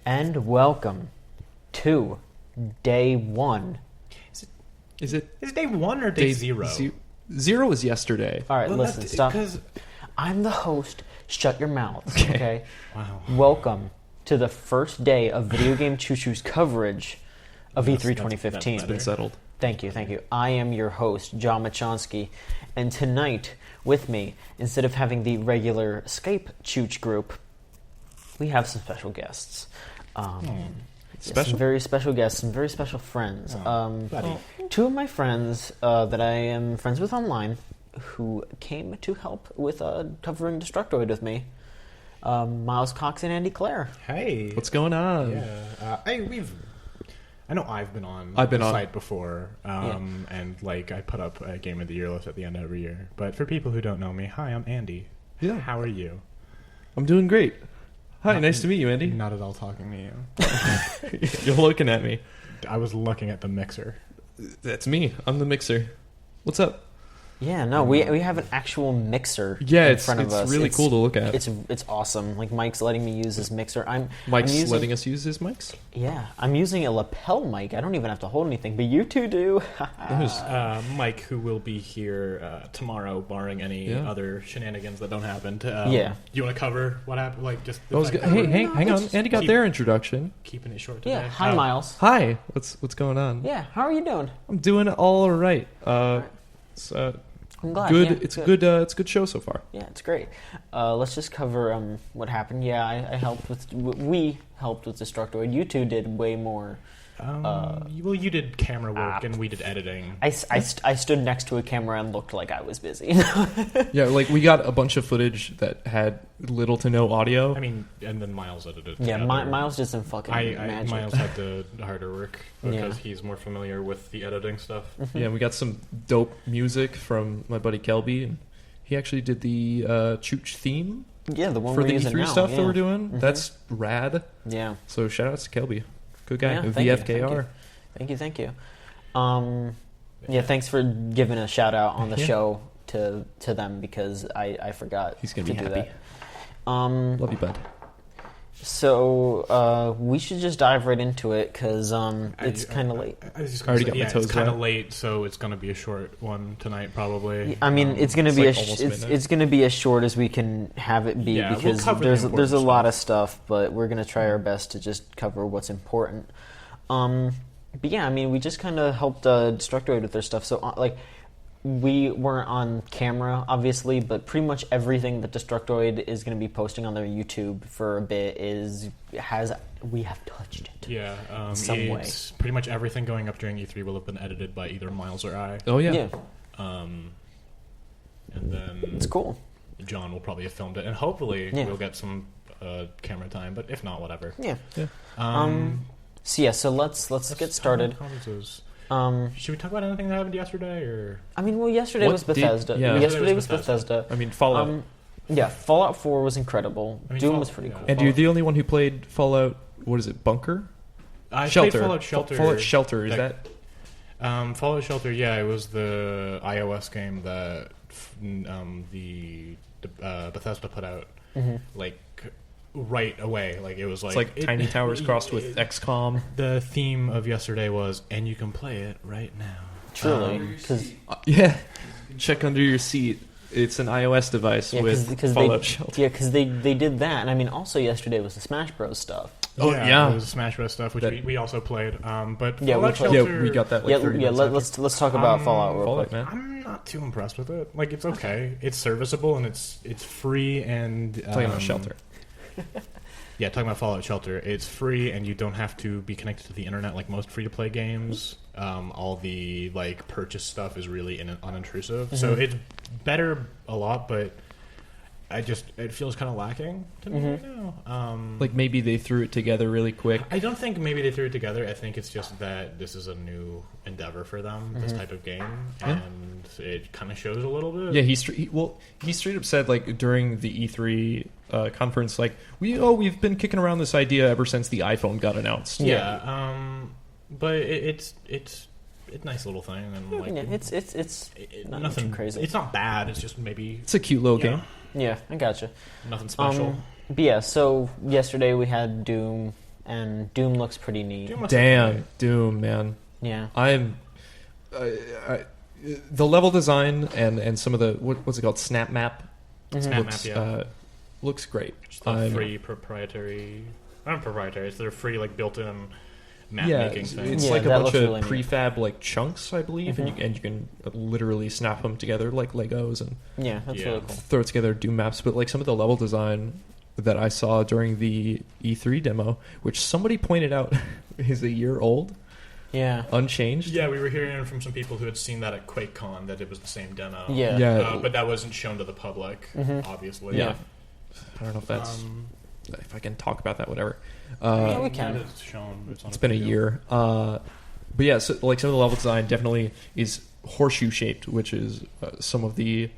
And welcome to day one. Is it day one or day zero? Zero is yesterday. All right, listen, stop. I'm the host. Shut your mouth, okay? Wow. Welcome to the first day of Video Game Choo Choo's coverage of E3 2015. It's been settled. Thank you. I am your host, John Michon, and tonight with me, instead of having the regular Skype Chooch group, we have some special guests. Some very special guests, some very special friends. Two of my friends that I am friends with online who came to help with covering Destructoid with me. Myles Cox and Andi Clare. Hey. What's going on? Yeah. I know I've been on site before, and like I put up a Game of the Year list at the end of every year. But for people who don't know me, hi, I'm Andi. Yeah. How are you? I'm doing great. Hi, nice to meet you, Andi. Not at all talking to you. You're looking at me. I was looking at the mixer. That's me. I'm the mixer. What's up? Yeah, no, we have an actual mixer in front of us. It's really cool to look at. It's awesome. Like, Mike's letting me use his mixer. Mike's letting us use his mics? Yeah, I'm using a lapel mic. I don't even have to hold anything, but you two do. Mike, who will be here tomorrow, barring any other shenanigans that don't happen. You want to cover what happened? Like, just hang on. Andi got their introduction. Keeping it short today. Yeah, hi, Myles. Hi. What's going on? Yeah, how are you doing? I'm doing all right. I'm glad. Good. Yeah, it's good. It's a good show so far. Yeah, it's great. Let's just cover what happened. Yeah, I helped with. We helped with Destructoid. You two did way more. You did camera work and we did editing. I stood next to a camera and looked like I was busy. Yeah, like we got a bunch of footage that had little to no audio. I mean, and then Myles edited. Yeah, Myles did some fucking magic. Myles had the harder work because he's more familiar with the editing stuff. Mm-hmm. Yeah, we got some dope music from my buddy Kelby, and he actually did the Chooch theme. Yeah, the one for we're the using E3 now. stuff that we're doing. Mm-hmm. That's rad. Yeah. So shout outs to Kelby. Good guy. Yeah, VFKR. Thank you. Thanks for giving a shout out on the show to them because I forgot. He's gonna be happy. That. Love you, bud. So we should just dive right into it because it's kind of late. I was just already got my toes it's kind of wet. late, so it's going to be a short one tonight, probably. I mean, it's going to be it's going to be as short as we can have it be because there's a lot of stuff, but we're going to try our best to just cover what's important. But yeah, I mean, we just kind of helped Destructoid with their stuff. So we weren't on camera, obviously, but pretty much everything that Destructoid is going to be posting on their YouTube for a bit we have touched it. Yeah, in some way. Pretty much everything going up during E3 will have been edited by either Myles or I. Oh yeah. And then It's cool. John will probably have filmed it, and hopefully we'll get some camera time. But if not, whatever. Yeah. So let's get started. Should we talk about anything that happened yesterday, or? I mean, yesterday was Bethesda. Yesterday was Bethesda. I mean, Fallout. Fallout 4 was incredible. Doom was pretty cool. And you're the only one who played Fallout. What is it? Bunker? I Shelter. played Fallout Shelter. Fallout Shelter. Is that? Fallout Shelter. Yeah, it was the iOS game that the Bethesda put out. Like. Right away, like it was like it's like Tiny Towers crossed with XCOM. The theme of yesterday was, and you can play it right now. Truly, because check under your seat. It's an iOS device with Fallout Shelter. Yeah, because they did that, and I mean, also yesterday was the Smash Bros stuff. Oh yeah, it was Smash Bros stuff, which we also played. But Fallout Shelter, we got that. Let's talk about Fallout real quick. Man. I'm not too impressed with it. Like, it's okay, it's serviceable, and it's free. And talking about Shelter. Yeah, talking about Fallout Shelter, it's free and you don't have to be connected to the internet like most free-to-play games. All the purchase stuff is really unintrusive, so it's better a lot. But it feels kind of lacking to me right now. Maybe they threw it together really quick. I don't think maybe they threw it together. I think it's just that this is a new endeavor for them, this type of game, and it kind of shows a little bit. Yeah, he straight up said during the E3 conference, we've been kicking around this idea ever since the iPhone got announced. Yeah, but it's a nice little thing, and it's nothing too crazy. It's not bad. It's just maybe it's a cute little game. Yeah, I gotcha. Nothing special. But yeah, so yesterday we had Doom. and Doom looks pretty neat. Damn, Doom, man. Yeah. I'm the level design and some of the what's it called, snap map. Snap map, yeah. Looks great. Just the free proprietary. Not proprietary. It's their free like built-in map making thing. It's Yeah, like a that bunch looks of really neat. prefab like chunks, I believe, and you can literally snap them together like Legos and Yeah, that's really cool. throw together Doom maps. But like some of the level design that I saw during the E3 demo, which somebody pointed out is a year old, Yeah. unchanged. Yeah, we were hearing from some people who had seen that at QuakeCon that it was the same demo. Yeah. But that wasn't shown to the public, obviously. Yeah. I don't know if that's if I can talk about that, whatever. Yeah, we can. It's shown. It's been a year. But yeah, so like some of the level design definitely is horseshoe shaped, which is some of the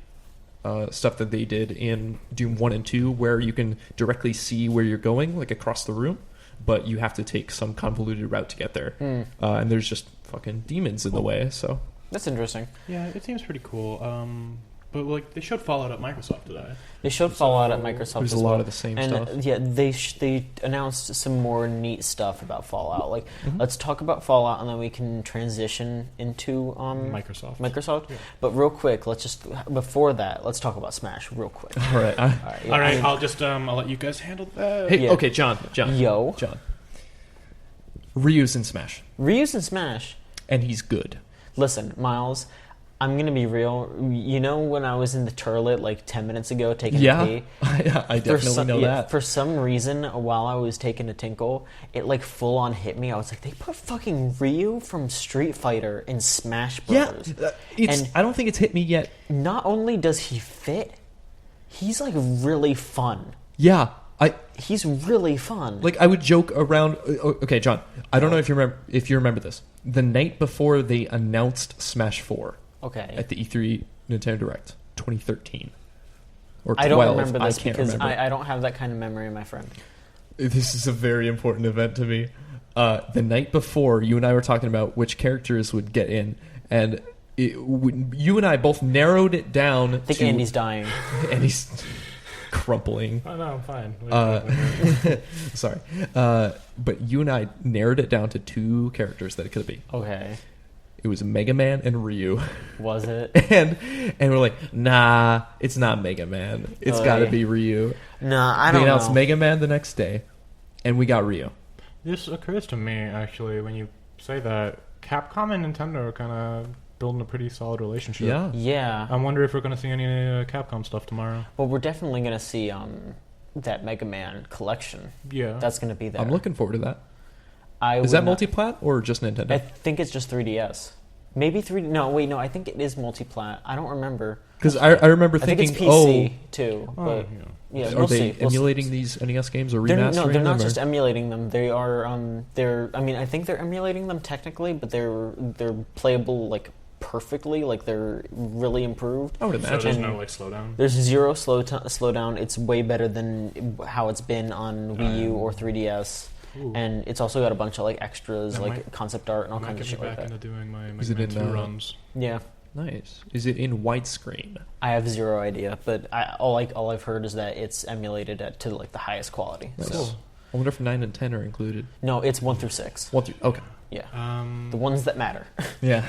stuff that they did in Doom 1 and 2, where you can directly see where you're going, like across the room, but you have to take some convoluted route to get there. And there's just fucking demons in the way, so. That's interesting. Yeah, it seems pretty cool. But like they showed Fallout at Microsoft today. They showed Fallout at Microsoft. There's as a lot well. of the same and stuff. Yeah, they announced some more neat stuff about Fallout. Like, let's talk about Fallout, and then we can transition into Microsoft. Yeah. But real quick, let's just before that, let's talk about Smash real quick. All right. All right. Yeah, All right, I mean, I'll just I'll let you guys handle that. Hey, Yeah. okay, John. Yo. Ryu's in Smash, Ryu's in Smash. and he's good. Listen, Myles, I'm gonna be real. You know when I was in the toilet like 10 minutes ago taking a pee? I definitely know that. For some reason, while I was taking a tinkle, it like full on hit me. I was like, they put fucking Ryu from Street Fighter in Smash Bros. And I don't think it's hit me yet. not only does he fit, he's like really fun. Yeah, He's really fun. I would joke around. Okay, John, I don't know if you remember this. The night before they announced Smash 4 okay. at the E3 Nintendo Direct 2013 or 12. I don't remember this I can't because remember. I don't have that kind of memory, my friend. This is a very important event to me. The night before, you and I were talking about which characters would get in, and you and I both narrowed it down. I think Andy's dying. Andy's crumpling. Oh no, I'm fine. Sorry. But you and I narrowed it down to two characters that it could be. Okay. It was Mega Man and Ryu. Was it? and we're like, nah, it's not Mega Man. It's got to be Ryu. Nah, I They don't announced know. Mega Man the next day, and we got Ryu. This occurs to me actually when you say that Capcom and Nintendo are kind of building a pretty solid relationship. Yeah. Yeah. I wonder if we're going to see any Capcom stuff tomorrow. Well, we're definitely going to see that Mega Man collection. Yeah. That's going to be there. I'm looking forward to that. I Is that would not- multi-plat or just Nintendo? I think it's just 3DS. Maybe 3D. No, wait, no. I think it is multi-plat. I don't remember. Because I remember I think thinking, it's PC too. But yeah, are we'll they see. We'll emulating see. these NES games or They're, remastering no, they're them? not or- just emulating them. They are. They're. I mean, I think they're emulating them technically, but they're playable like perfectly. Like they're really improved. I would So imagine. there's no like slowdown. There's zero slowdown. It's way better than how it's been on Wii U or 3DS. Ooh. And it's also got a bunch of like extras, That like might- concept art and all Might kinds of get shit me like back that. into doing my Is Mega it Man in, 2 runs. Yeah, Nice. Is it in widescreen? I have zero idea, but all I've heard is that it's emulated to like the highest quality. Nice. So I wonder if 9 and 10 are included. no, it's 1 through 6. Okay. Yeah, the ones that matter. Yeah.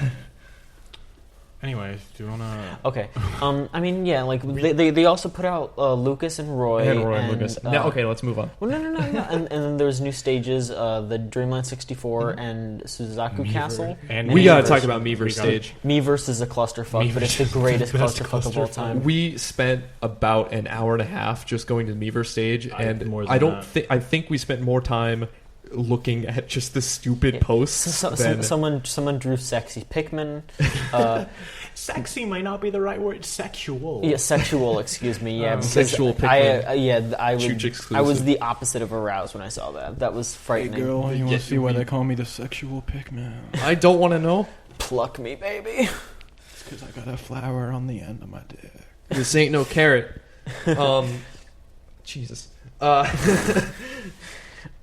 Anyways, do you want to... Okay. I mean, yeah, like they also put out Lucas and Roy. And Roy and Lucas. Now, okay, let's move on. Well, no. and then there's new stages, the Dreamland 64 and Suzaku Miiver. Castle. And We Miiver. gotta talk about Miiver's We gotta- stage. Miiverse is a clusterfuck, but it's the Miiverse greatest is the best clusterfuck of all clusterfuck. time. We spent about an hour and a half just going to the Miiver stage, and more than I don't that. think I think we spent more time looking at just the stupid posts than Someone drew sexy Pikmin. Sexy might not be the right word. Sexual. Yeah, sexual. Excuse me. Yeah, because Sexual Pikmin. I Chooch I exclusive. was the opposite of aroused when I saw that. That was frightening. you want Yeah, to see why we- they call me the sexual Pikmin? I don't want to know. Pluck me, baby. It's because I got a flower on the end of my dick. This ain't no carrot. Jesus.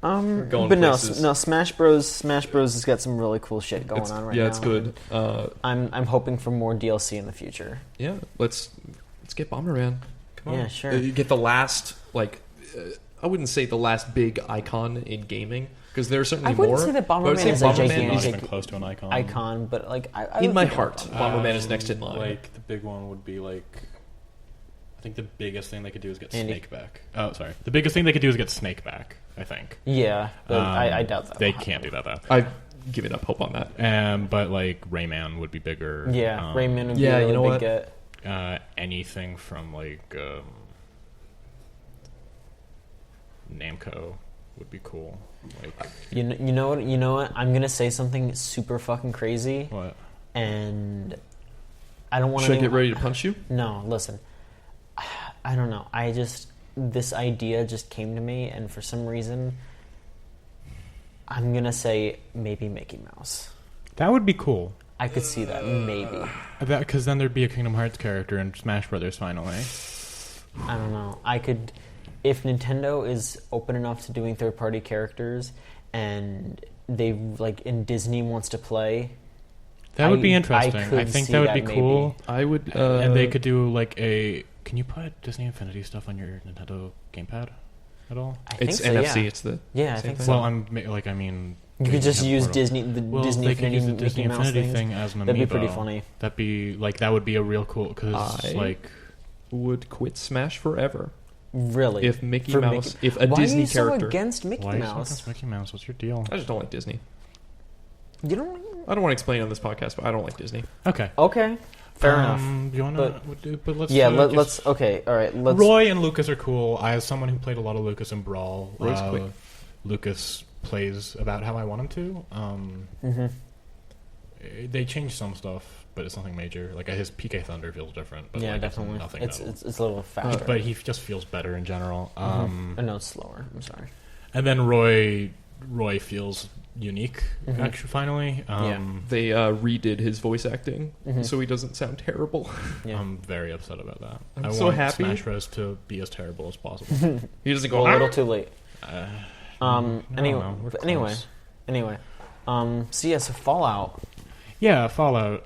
going But places. no. Smash Bros. has got some really cool shit going on right now. Yeah, it's good. I'm hoping for more DLC in the future. Yeah, let's get Bomberman. Come on. Yeah, sure. Get the last I wouldn't say the last big icon in gaming, because there are certainly I more. wouldn't say that but I would Bomberman say is a Bomberman Not gigantic even close to an icon. icon, but like I in would my think heart, about Bomberman is next in line. Like the big one would be like, I think the biggest thing they could do is get Andy. Snake back. Oh, sorry. The biggest thing they could do is get Snake back, I think. Yeah, but I doubt that. They can't do that though. I've given up hope on that. But like Rayman would be bigger. Yeah, Rayman would be yeah, a really you know big what? get. Anything from like Namco would be cool. Like You know what? I'm gonna say something super fucking crazy, what? and I don't want to. Should I get ready to punch you? No, listen. I don't know. This idea just came to me, and for some reason, I'm gonna say maybe Mickey Mouse. That would be cool. I could see that maybe. Because then there'd be a Kingdom Hearts character in Smash Brothers finally. I don't know. I could, if Nintendo is open enough to doing third-party characters, and they and Disney wants to play. That would be interesting. I think see that would be maybe. cool. I would. And they could do like a. Can you put Disney Infinity stuff on your Nintendo gamepad at all? I think It's so, NFC. Yeah, It's the yeah I same think thing. so. Well, I mean. You could just have use Portal. Disney They could use the Disney Mickey Mouse Infinity things. thing as an amiibo. That'd be pretty funny. That would be a real cool because I- like would quit Smash forever Really? if Mickey For Mouse, if a Why Disney are you so character. against Mickey why Mouse? is Mickey Mouse? What's your deal? I just don't like Disney. You don't. I don't want to explain on this podcast, but I don't like Disney. Okay, Okay, fair enough. You want to? But let's. Yeah, just- let's. Okay, all right. Let's. Roy and Lucas are cool. As someone who played a lot of Lucas in Brawl, Roy's quick. Lucas plays about how I want him to. Mhm. They changed some stuff, but it's nothing major. Like his PK Thunder feels different. But Yeah, like, definitely. Nothing. It's a little faster. but he just feels better in general. Oh, no, it's slower. I'm sorry. And then Roy feels unique. Mhm. Actually, finally, Yeah. They redid his voice acting, Mhm. so he doesn't sound terrible. Yeah. I'm very upset about that. I'm I so want happy. Smash Bros to be as terrible as possible. He doesn't Well, go a little too late. No, Anyway. we're Anyway. close. Anyway. So yeah. So Fallout. Yeah, Fallout.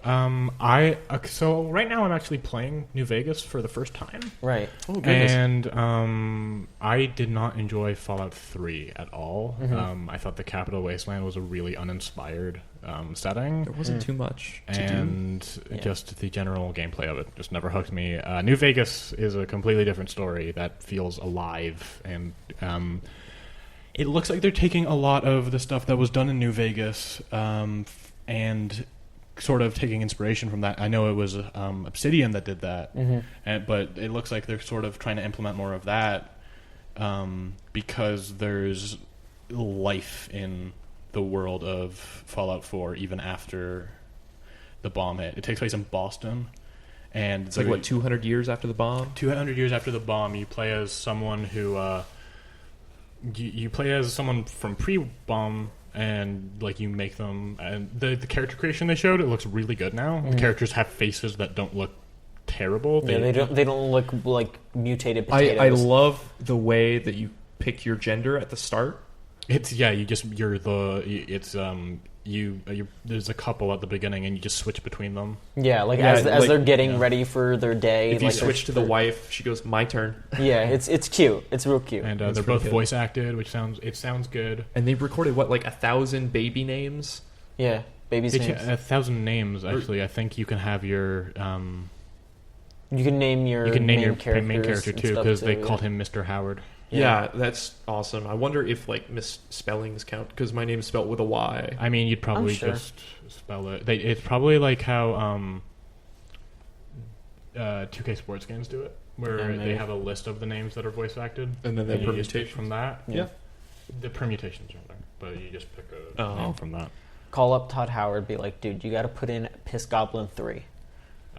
So right now I'm actually playing New Vegas for the first time, Right. Oh goodness! and I did not enjoy Fallout 3 at all. Mhm. I thought the Capital Wasteland was a really uninspired setting. There wasn't too much to do. And Yeah. just the general gameplay of it just never hooked me. New Vegas is a completely different story that feels alive, and it looks like they're taking a lot of the stuff that was done in New Vegas and sort of taking inspiration from that. I know it was Obsidian that did that, but it looks like they're sort of trying to implement more of that because there's life in the world of Fallout 4 even after the bomb hit. It takes place in Boston, and It's like what 200 years after the bomb. 200 years after the bomb. You play as someone who you play as someone from pre-bomb, and like you make them, and the character creation they showed, it looks really good now. The characters have faces that don't look terrible. Yeah, they don't look like mutated potatoes. I love the way that you pick your gender at the start. It's there's a couple at the beginning, and you just switch between them. Yeah, like Yeah, as like- they're getting ready for their day. If you like switch to the wife, she goes, "My turn." Yeah, it's cute. It's real cute. And That's they're pretty both good. voice acted, which sounds good. And they recorded what, like 1,000 baby names. Yeah, babies' names. 1,000 names actually. I think you can have your You can name your main characters character and too, stuff, because they yeah. called him Mr. Howard. Yeah, that's awesome. I wonder if like misspellings count because my name's spelled with a Y. I mean, you'd probably sure. just spell it. It's probably like how 2K Sports games do it, where Yeah, they maybe. have a list of the names that are voice acted, And then they you just pick permutations. from that. Yeah. The permutations are there, but you just pick a Oh. name from that. Call up Todd Howard, be like, dude, you got to put in Piss Goblin 3.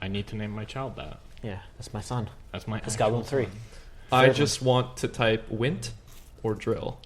I need to name my child that. Yeah, that's my son. That's my Piss actual Goblin 3. son. I Fair just want to type Wint or drill.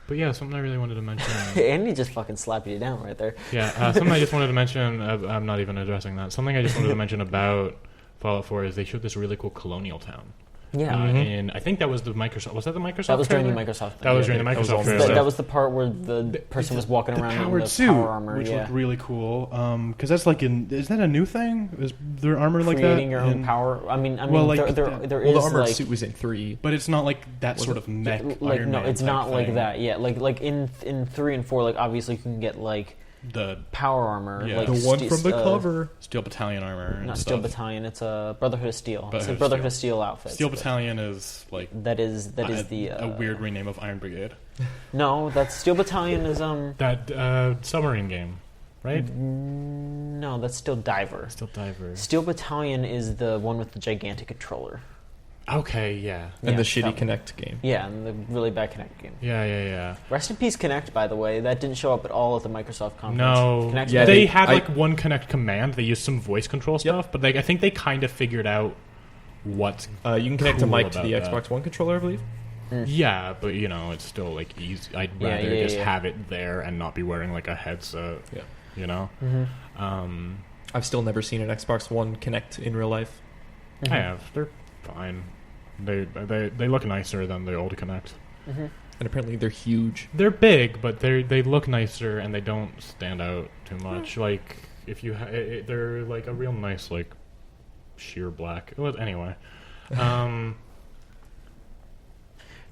But yeah, something I really wanted to mention. Andy just fucking slapped you down right there. Yeah, something I just wanted to mention. I'm not even addressing that. Something I just wanted to mention about Fallout 4 is they showed this really cool colonial town. Yeah. And I think that was the Microsoft. Was that the Microsoft? That was during the trailer? Microsoft thing. That was Yeah, during the that was Microsoft. all trailer. That was the part where the person was walking the around powered in the suit, power armor, which yeah. looked really cool. Because that's like is that a new thing? Is their armor like that? Creating your own And- power. I mean, Well, like there that- is Well, the armored like suit was in 3. But it's not like that Was sort it? of mech. like Iron no, Man it's type not like thing. that. Yeah, like in 3 and 4, like obviously you can get like The power armor, Yeah. like The one from the cover. Steel Battalion armor. And Not stuff. Steel Battalion. It's a Brotherhood of Steel. It's a Brotherhood of Brotherhood of Steel outfit. Steel Battalion is like That is a weird rename of Iron Brigade. No, that's Steel Battalion is That submarine game, right? no, that's Steel Diver. Still Diver. Steel Battalion is the one with the gigantic controller. Okay, yeah. And Yeah, the shitty that one. Connect game. Yeah, and the really bad Kinect game. Yeah. Rest in peace, Kinect. By the way, that didn't show up at all at the Microsoft conference. No, Kinect's Yeah, bad. they had like one Connect command. They used some voice control Yep. stuff, but I think they kind of figured out what. You can connect a Cool mic to the about that. Xbox One controller, I believe. Yeah, but it's still like easy. I'd Yeah, rather yeah, just yeah. have it there and not be wearing like a headset. Yeah. You know. Mm-hmm. I've still never seen an Xbox One Connect in real life. I have. They're fine. They look nicer than the old Connect. Mm-hmm. And apparently they're huge. They're big, but they look nicer and they don't stand out too much. Like if you they're like a real nice like sheer black. Well, anyway.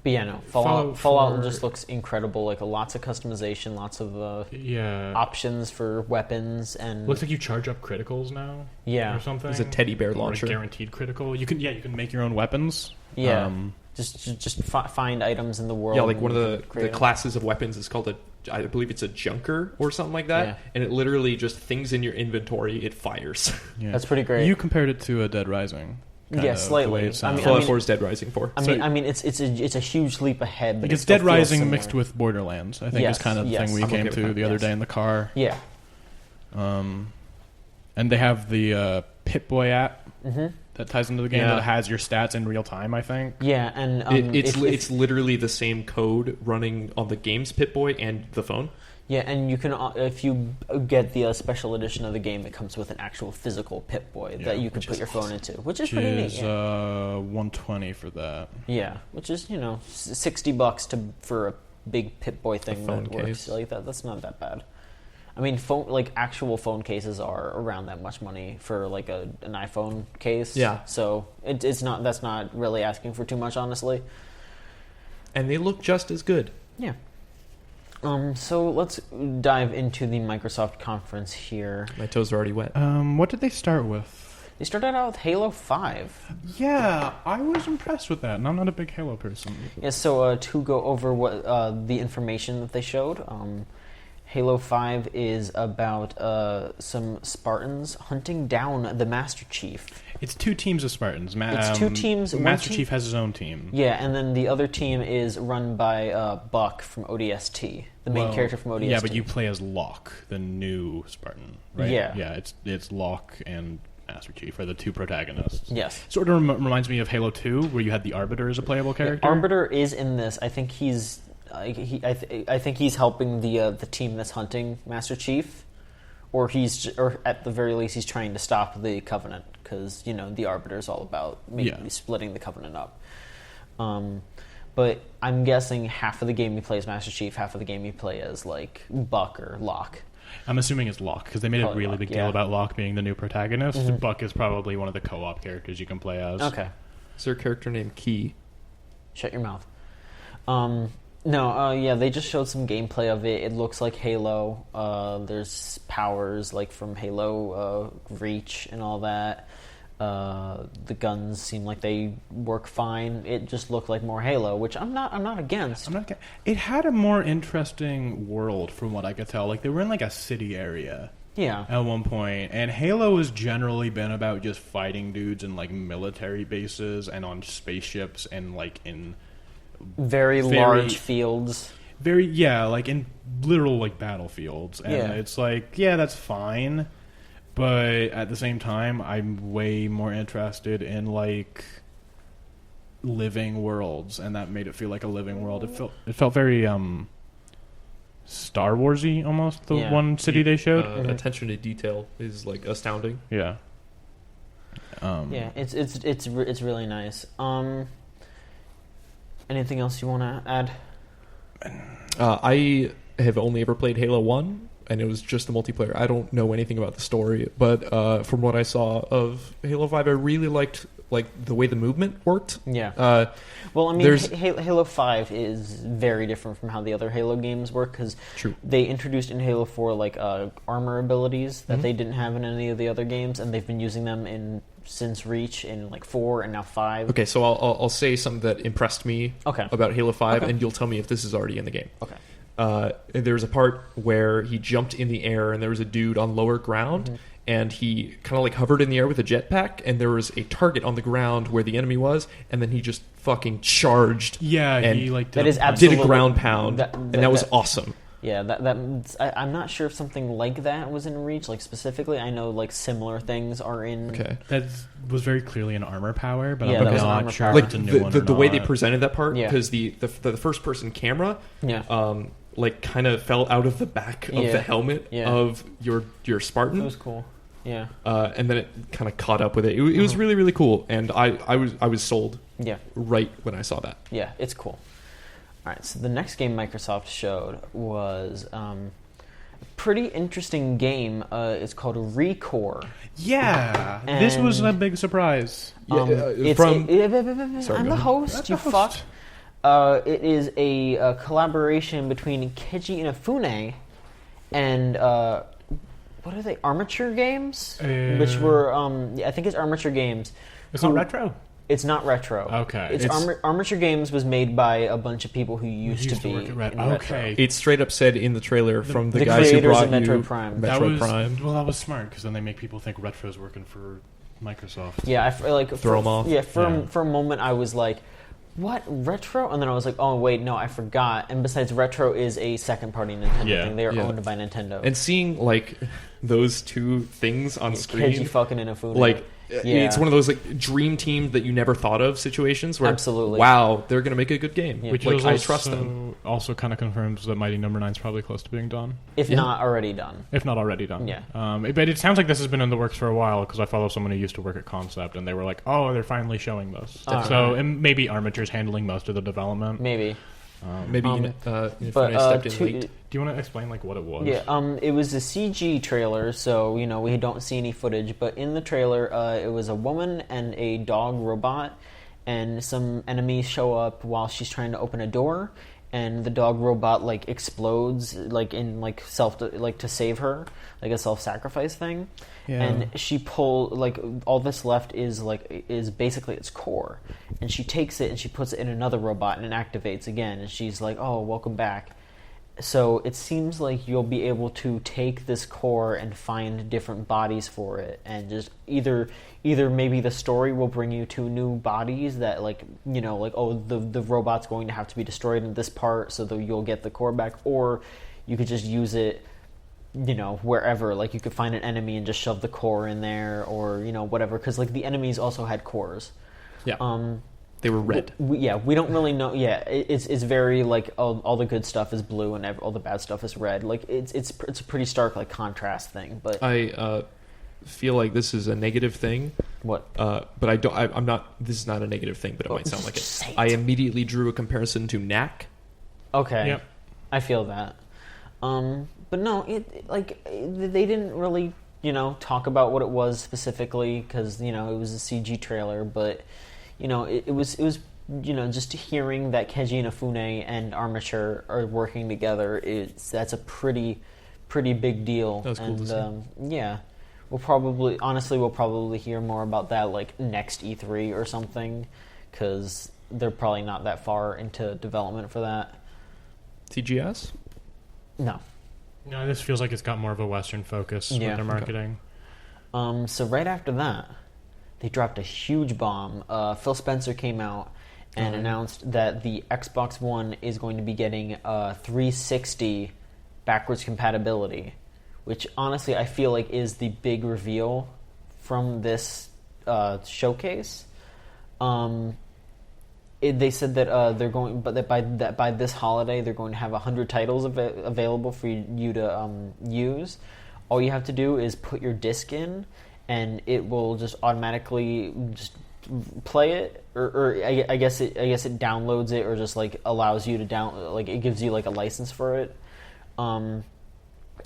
But yeah, no, Fallout Fallout 4 just looks incredible. Like lots of customization, lots of Yeah. options for weapons, and Looks like you charge up criticals now yeah, or something. There's a teddy bear Or a launcher. guaranteed critical. You can make your own weapons. yeah. Just find items in the world. Yeah, like one of and the create them. classes of weapons is called I believe it's a junker or something like that. Yeah. And it literally just things in your inventory, it fires. Yeah. That's pretty great. You compared it to a Dead Rising. kind Yeah, of, the slightly. way it I sounds. mean- Fallout 4 is Dead Rising 4. I mean, it's a huge leap ahead. But like it it's still Dead feels Rising similar. mixed with Borderlands. I think Yes, is kind of the yes. thing we I'm came okay with to that. the other Yes. day in the car. Yeah. And they have the Pip-Boy app Mm-hmm. that ties into the game Yeah. that has your stats in real time, I think. Yeah, and It's literally the same code running on the game's Pip-Boy and the phone. yeah, and you can if you get the special edition of the game, it comes with an actual physical Pip-Boy Yeah, that you can which put is your phone awesome. into, which is Which pretty neat. is Yeah. $120 for that. Yeah, which is $60 for a big Pip-Boy thing phone that works case. like that. That's not that bad. I mean, actual phone cases are around that much money for like an iPhone case. Yeah. So it's not. That's not really asking for too much, honestly. And they look just as good. Yeah. So let's dive into the Microsoft conference here. My toes are already wet. What did they start with? They started out with Halo 5. Yeah, I was impressed with that, and I'm not a big Halo person. Yeah, so to go over what the information that they showed, Halo 5 is about some Spartans hunting down the Master Chief. It's two teams of Spartans. It's two teams, one Master team- Chief has his own team. Yeah, and then the other team is run by Buck from ODST, the main Well, character from ODST. Yeah, but you play as Locke, the new Spartan, right? Yeah. Yeah, it's Locke and Master Chief are the two protagonists. Yes. Sort of reminds me of Halo 2, where you had the Arbiter as a playable character. Arbiter is in this. I think he's... I think he's helping the team that's hunting Master Chief, or at the very least he's trying to stop the Covenant, because the Arbiter is all about splitting the Covenant up. But I'm guessing half of the game you play as Master Chief, half of the game you play as like Buck or Locke. I'm assuming it's Locke, because they made a Probably really Locke, big deal yeah. about Locke being the new protagonist. Mhm. Buck is probably one of the co-op characters you can play as. Okay, Is there a character named Key? shut your mouth. No, they just showed some gameplay of it. It looks like Halo. There's powers like from Halo Reach and all that. The guns seem like they work fine. It just looked like more Halo, which I'm not against. It had a more interesting world, from what I could tell. Like, they were in like a city area Yeah. at one point, and Halo has generally been about just fighting dudes in like military bases and on spaceships and like in Very large fields. like in literal like battlefields, and Yeah. it's like, yeah, that's fine, but at the same time I'm way more interested in like living worlds, and that made it feel like a living world. It felt very Star Warsy almost, the Yeah. one city they showed. Attention to detail is like astounding. Yeah. Yeah, it's really nice. Anything else you want to add? I have only ever played Halo 1, and it was just the multiplayer. I don't know anything about the story, but from what I saw of Halo 5, I really liked the way the movement worked. Yeah. Well, I mean, Halo 5 is very different from how the other Halo games work, because they introduced in Halo 4 armor abilities that they didn't have in any of the other games, and they've been using them since Reach in 4 and now 5. Okay, so I'll say something that impressed me about Halo 5, and you'll tell me if this is already in the game. Okay. There was a part where he jumped in the air, and there was a dude on lower ground, and he kind of hovered in the air with a jetpack, and there was a target on the ground where the enemy was, and then he just fucking charged. Yeah, and he did a ground pound, and that was awesome. Yeah, I'm not sure if something like that was in Reach, specifically. I know similar things are in. Okay, that was very clearly an armor power, but yeah, I'm not sure if it's a new one or the way not. they presented that part, because the first person camera, kind of fell out of the back of the helmet of your Spartan. It was cool. Yeah. And then it kind of caught up with it. It was really, really cool, and I was sold. Yeah. Right when I saw that. Yeah, it's cool. All right, so the next game Microsoft showed was a pretty interesting game. It's called Recore. Yeah, this was a big surprise. I'm the host. You fuck. It is a collaboration between Keiji Inafune and what are they? Armature Games, which were I think it's Armature Games. It's not retro. It's not retro. Okay. Armature Games was made by a bunch of people who used to be work at Retro. in Okay. Retro. It straight up said in the trailer from the the guys who creators brought of Metroid you Prime. Metroid Prime. Well, that was smart, because then they make people think Retro's working for Microsoft. Yeah, Throw them off. Yeah, for a moment I was like, what, Retro? And then I was like, oh wait, no, I forgot. And besides, Retro is a second-party Nintendo thing. They are owned by Nintendo. And seeing those two things on screen, Keiji fucking Inafune. It's one of those dream team that you never thought of situations where absolutely, wow, they're going to make a good game. Yeah. Which I trust them. Also kind of confirms that Mighty Number 9 is probably close to being done. if not already done. If not already done. Yeah. But it sounds like this has been in the works for a while, because I follow someone who used to work at Concept, and they were like, oh, they're finally showing this. And maybe Armature's handling most of the development. Maybe. Maybe but stepped in late. Do you want to explain what it was? Yeah, it was a CG trailer, so we don't see any footage. But in the trailer, it was a woman and a dog robot, and some enemies show up while she's trying to open a door, and the dog robot explodes in self to save her, a self-sacrifice thing. Yeah. And she all that's left is basically its core, and she takes it and she puts it in another robot and it activates again, and she's like, oh, welcome back. So it seems like you'll be able to take this core and find different bodies for it, and just either maybe the story will bring you to new bodies that the robot's going to have to be destroyed in this part so that you'll get the core back, or you could just use it wherever. You could find an enemy and just shove the core in there, or whatever, because the enemies also had cores. They were red. We don't really know. Yeah, it's very all the good stuff is blue and all the bad stuff is red. It's a pretty stark contrast thing. But I feel like this is a negative thing. What? But I don't. I'm not. This is not a negative thing, but it might sound like it. I immediately drew a comparison to Knack. Okay. Yep. I feel that. But no, they didn't really talk about what it was specifically, because it was a CG trailer, but. It was just hearing that Keiji Inafune and Armature are working together. That's a pretty big deal. That was cool to see. Yeah, we'll probably hear more about that next E3 or something, because they're probably not that far into development for that. TGS? No, this feels like it's got more of a Western focus with their marketing. Okay. So right after that, they dropped a huge bomb. Phil Spencer came out and announced that the Xbox One is going to be getting 360 backwards compatibility, which honestly I feel like is the big reveal from this showcase. They said that they're going, but that by this holiday they're going to have 100 titles available for you to use. All you have to do is put your disc in, and it will just automatically just play it, or I guess it downloads it, or just like allows you to like it gives you like a license for it.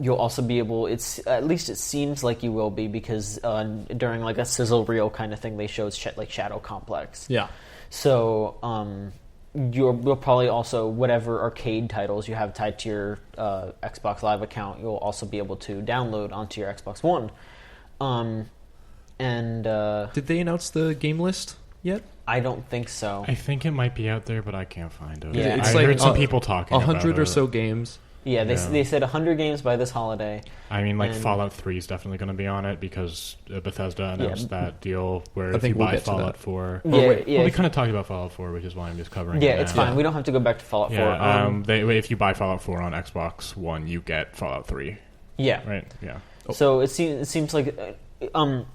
You'll also be able, at least it seems like you will be, because during like a sizzle reel kind of thing, they showed like Shadow Complex. Yeah. So you'll probably also, whatever arcade titles you have tied to your Xbox Live account, you'll also be able to download onto your Xbox One. Did they announce the game list yet? I don't think so. I think it might be out there, but I can't find it. Yeah, it's I like heard some people talking about 100 or it. so games. Yeah, they said 100 games by this holiday. I mean, like And- Fallout 3 is definitely going to be on it, because Bethesda announced that deal where I if think you we'll buy get to Fallout that. 4... Yeah, wait. yeah. Well, we kind of talked about Fallout 4, which is why I'm just covering Yeah, it it's now. fine. We don't have to go back to Fallout 4. Yeah, if you buy Fallout 4 on Xbox One, you get Fallout 3, Yeah. right? Yeah. So it seems like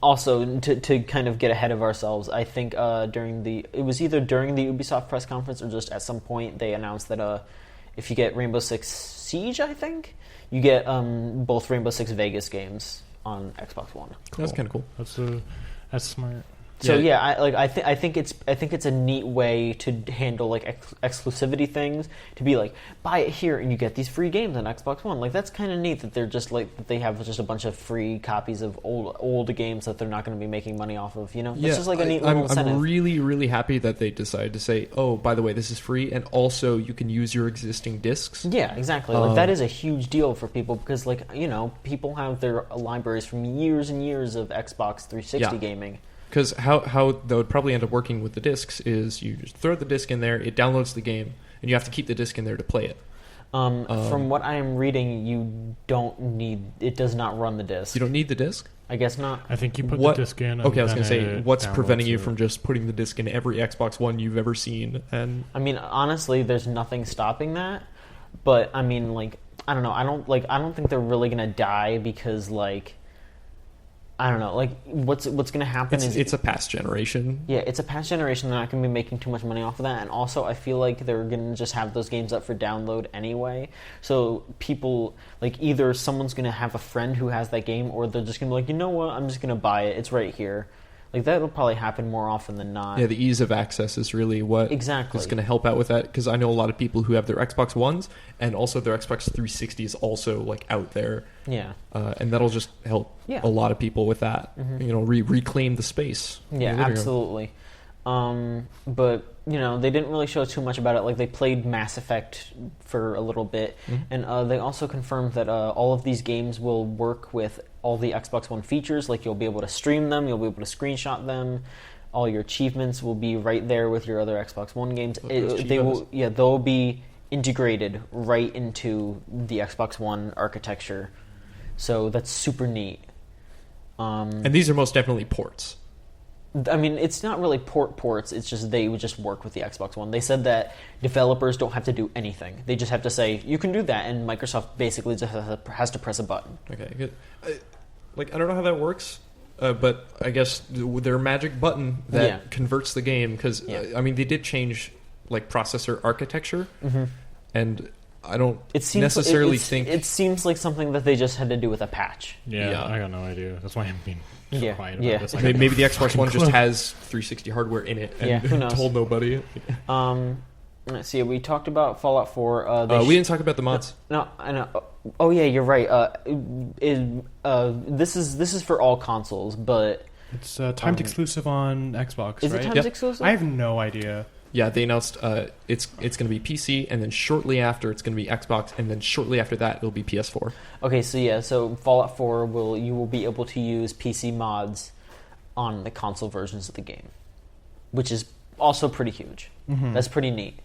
also to kind of get ahead of ourselves, I think it was either during the Ubisoft press conference or just at some point they announced that if you get Rainbow Six Siege, I think you get both Rainbow Six Vegas games on Xbox One. That's kind of cool. That's smart. So Yeah. I think it's a neat way to handle like exclusivity things, to be like, buy it here and you get these free games on Xbox One. Like, that's kind of neat that they're just like that they have just a bunch of free copies of old games that they're not going to be making money off of. You know, it's just like a neat little incentive. I'm really, really happy that they decided to say, oh, by the way, this is free, and also you can use your existing discs. Yeah, exactly. Like, that is a huge deal for people, because, like, you know, people have their libraries from years and years of Xbox 360 gaming. Because how that would probably end up working with the discs is you just throw the disc in there, it downloads the game, and you have to keep the disc in there to play it. From what I am reading, you don't need... It does not run the disc. You don't need the disc? I guess not. I think you put the disc in. Okay, I was going to say, what's preventing you it. from just putting the disc in every Xbox One you've ever seen? And I mean, honestly, there's nothing stopping that. But I mean, like, I don't know. I don't think they're really gonna die, because, like, I don't know. Like, what's gonna happen is it's a past generation. Yeah, it's a past generation. They're not going to be making too much money off of that. And also, I feel like they're going to just have those games up for download anyway. So people, like, either someone's going to have a friend who has that game, or they're just going to be like, you know what, I'm just going to buy it. It's right here. Like, that'll probably happen more often than not. Yeah, the ease of access is really what Exactly. is going to help out with that. Because I know a lot of people who have their Xbox Ones, and also their Xbox 360 is also, like, out there. Yeah. And that'll just help a lot of people with that. Mm-hmm. You know, reclaim the space. in Yeah, the living room. absolutely. But, you know, they didn't really show too much about it. Like, they played Mass Effect for a little bit, and they also confirmed that all of these games will work with all the Xbox One features. Like, you'll be able to stream them, you'll be able to screenshot them, all your achievements will be right there with your other Xbox One games. They'll be integrated right into the Xbox One architecture. So that's super neat. And these are most definitely ports. I mean, it's not really ports. It's just they would just work with the Xbox One. They said that developers don't have to do anything. They just have to say, you can do that, and Microsoft basically just has to press a button. Okay, good. I don't know how that works, but I guess their magic button that converts the game, because, I mean, they did change, like, processor architecture, and I don't necessarily think... It seems like something that they just had to do with a patch. Yeah, I got no idea. That's why I'm being quiet about Yeah. this. Maybe the Xbox One just has 360 hardware in it and who knows? told nobody. Let's see. We talked about Fallout 4. We didn't talk about the mods. No, I know. Oh yeah, you're right. This is for all consoles, but It's timed exclusive on Xbox, is right? it timed exclusive? I have no idea. Yeah, they announced it's going to be PC, and then shortly after it's going to be Xbox, and then shortly after that it'll be PS4. Okay, so Fallout 4 you will be able to use PC mods on the console versions of the game, which is also pretty huge. That's pretty neat.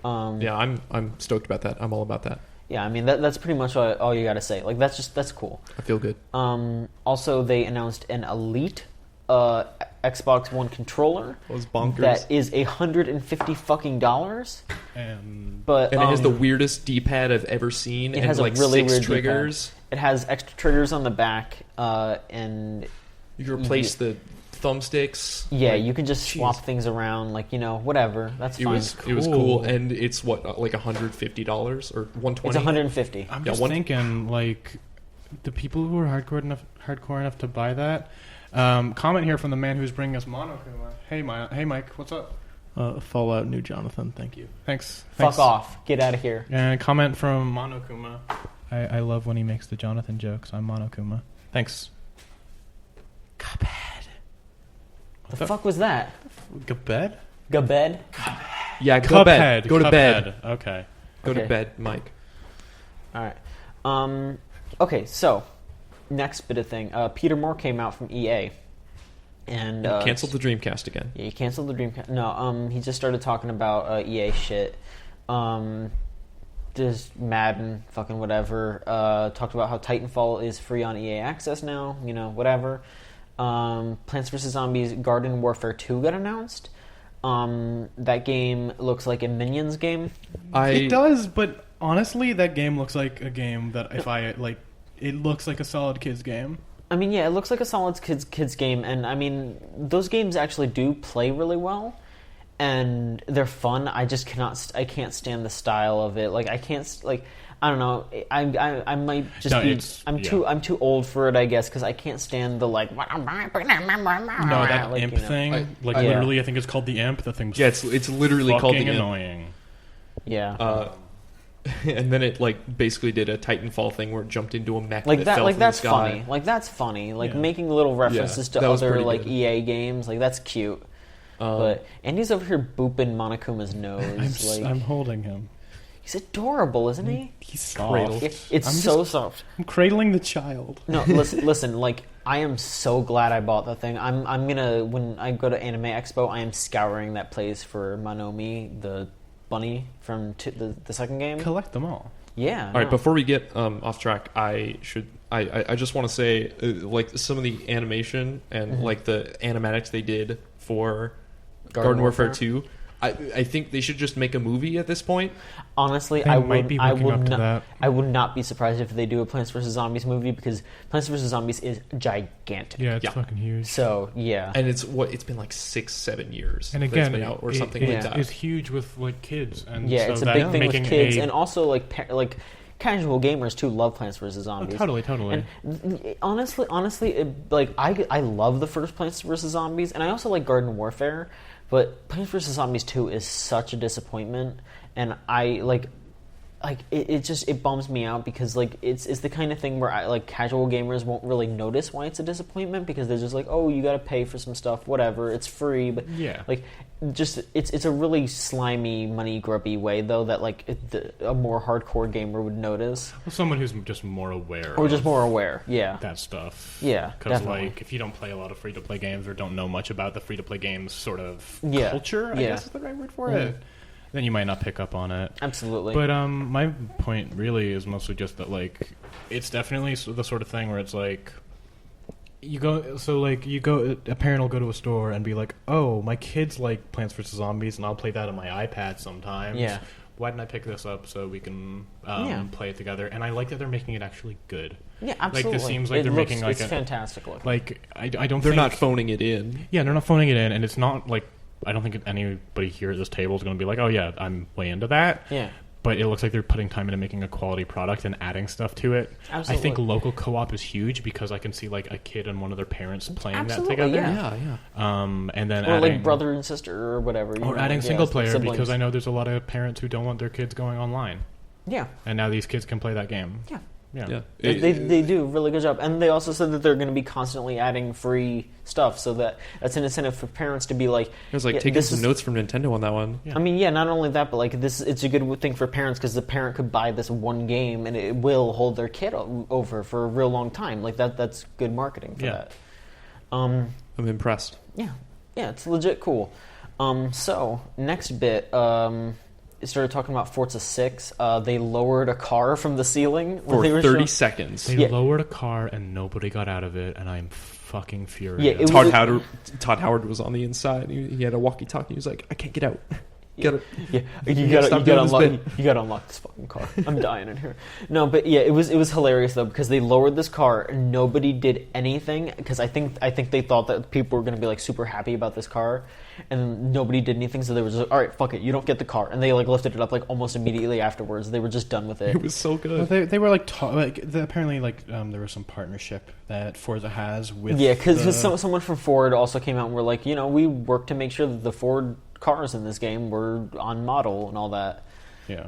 Yeah, I'm stoked about that. I'm all about that. Yeah, I mean that's pretty much all you got to say. Like that's cool. I feel good. Also, they announced an Elite Xbox One controller. That was bonkers. That is $150 fucking dollars. But and it has the weirdest D-pad I've ever seen. It and has like a really 6 weird triggers. D-pad. It has extra triggers on the back, and you can replace the thumbsticks. Yeah, you can just swap things around, like, whatever. That's fine. It was cool, and it's what, like $150 or $120? It's $150. I'm just thinking, like, the people who are hardcore enough to buy that. Comment here from the man who's bringing us Monokuma. Hey Mike, what's up? Fallout New Jonathan, thank you. Thanks. Fuck off. Get out of here. And comment from Monokuma. I love when he makes the Jonathan jokes. I'm Monokuma. Thanks. Cuphead. The fuck was that? Cuphead? Gabed? Yeah, go to bed. Go to bed. Okay. Go to bed, Mike. All right. Okay, so next bit of thing. Peter Moore came out from EA. And canceled the Dreamcast again. Yeah, he canceled the Dreamcast. No, he just started talking about EA shit. Just Madden, fucking whatever. Talked about how Titanfall is free on EA Access now. You know, whatever. Plants vs. Zombies Garden Warfare 2 got announced. That game looks like a Minions game. It does, but honestly, that game looks like a game that if I, like, it looks like a solid kids game. I mean, yeah, it looks like a solid kids game, and I mean, those games actually do play really well, and they're fun. I just I can't stand the style of it. Like, I don't know. I might just I'm too old for it, I guess, because I can't stand the like. No, that imp thing. Literally, I think it's called the imp. The thing's it's literally called the annoying. Imp. Yeah. And then it like basically did a Titanfall thing where it jumped into a mech like that that. fell Like from that's the sky. funny. Like that's funny. Like making little references to other like good. EA games. Like that's cute. But Andy's over here booping Monokuma's nose. I'm holding him. He's adorable, isn't he? He's soft. It's so soft. I'm cradling the child. No, listen. Like I am so glad I bought that thing. I'm gonna when I go to Anime Expo, I am scouring that place for Monomi, the bunny from the second game. Collect them all. Yeah. All right. Before we get off track, I just want to say like some of the animation and like the animatics they did for Garden Warfare 2. I think they should just make a movie at this point. Honestly, I would not be surprised if they do a Plants vs. Zombies movie because Plants vs. Zombies is gigantic. Yeah, it's fucking huge. So, yeah. And it's been like 6-7 years. And again, been out or something like that. It's huge with like kids. And yeah, so it's a big thing with kids and also like casual gamers too love Plants vs. Zombies. Oh, totally. And honestly, like I love the first Plants vs. Zombies, and I also like Garden Warfare. But Plants vs. Zombies 2 is such a disappointment, and I it bums me out because like it's the kind of thing where casual gamers won't really notice why it's a disappointment because they're just like, oh, you got to pay for some stuff, whatever, it's free, but like just it's a really slimy, money grubby way though that like a more hardcore gamer would notice. Well, someone who's just more aware, that stuff. Yeah, because like if you don't play a lot of free to play games or don't know much about the free to play games sort of culture, I guess is the right word for it. Then you might not pick up on it. Absolutely. But my point really is mostly just that like it's definitely the sort of thing where it's like a parent will go to a store and be like, oh, my kids like Plants vs. Zombies and I'll play that on my iPad sometimes. Yeah. Why didn't I pick this up so we can play it together? And I like that they're making it actually good. Yeah, absolutely. Like this seems like they're making like it's fantastic looking. Like I don't. They're not phoning it in. Yeah, they're not phoning it in, and it's not like. I don't think anybody here at this table is going to be like, oh, yeah, I'm way into that. Yeah. But it looks like they're putting time into making a quality product and adding stuff to it. Absolutely. I think local co-op is huge because I can see like a kid and one of their parents playing that Absolutely, together. Yeah. And then or like brother and sister or whatever. Or adding single player because I know there's a lot of parents who don't want their kids going online. Yeah. And now these kids can play that game. Yeah. Yeah. They do a really good job. And they also said that they're going to be constantly adding free stuff, so that's an incentive for parents to be like... It was like taking some notes from Nintendo on that one. Yeah. I mean, yeah, not only that, but like it's a good thing for parents because the parent could buy this one game and it will hold their kid over for a real long time. Like that's good marketing for that. I'm impressed. Yeah, it's legit cool. So, next bit... started talking about Forza 6. They lowered a car from the ceiling for 30 seconds. They lowered a car and nobody got out of it, and I'm fucking furious. Yeah, Todd Howard was on the inside. He had a walkie-talkie. He was like, "I can't get out." Gotta, Yeah, stop you doing gotta this unlock. bit. You gotta unlock this fucking car. I'm dying in here. No, but yeah, it was hilarious though because they lowered this car and nobody did anything because I think they thought that people were gonna be like super happy about this car, and nobody did anything. So they were just like, all right, fuck it, you don't get the car, and they like lifted it up like almost immediately afterwards. They were just done with it. It was so good. Well, they were apparently there was some partnership that Forza has with because someone from Ford also came out and were like, we work to make sure that the Ford cars in this game were on model and all that. Yeah.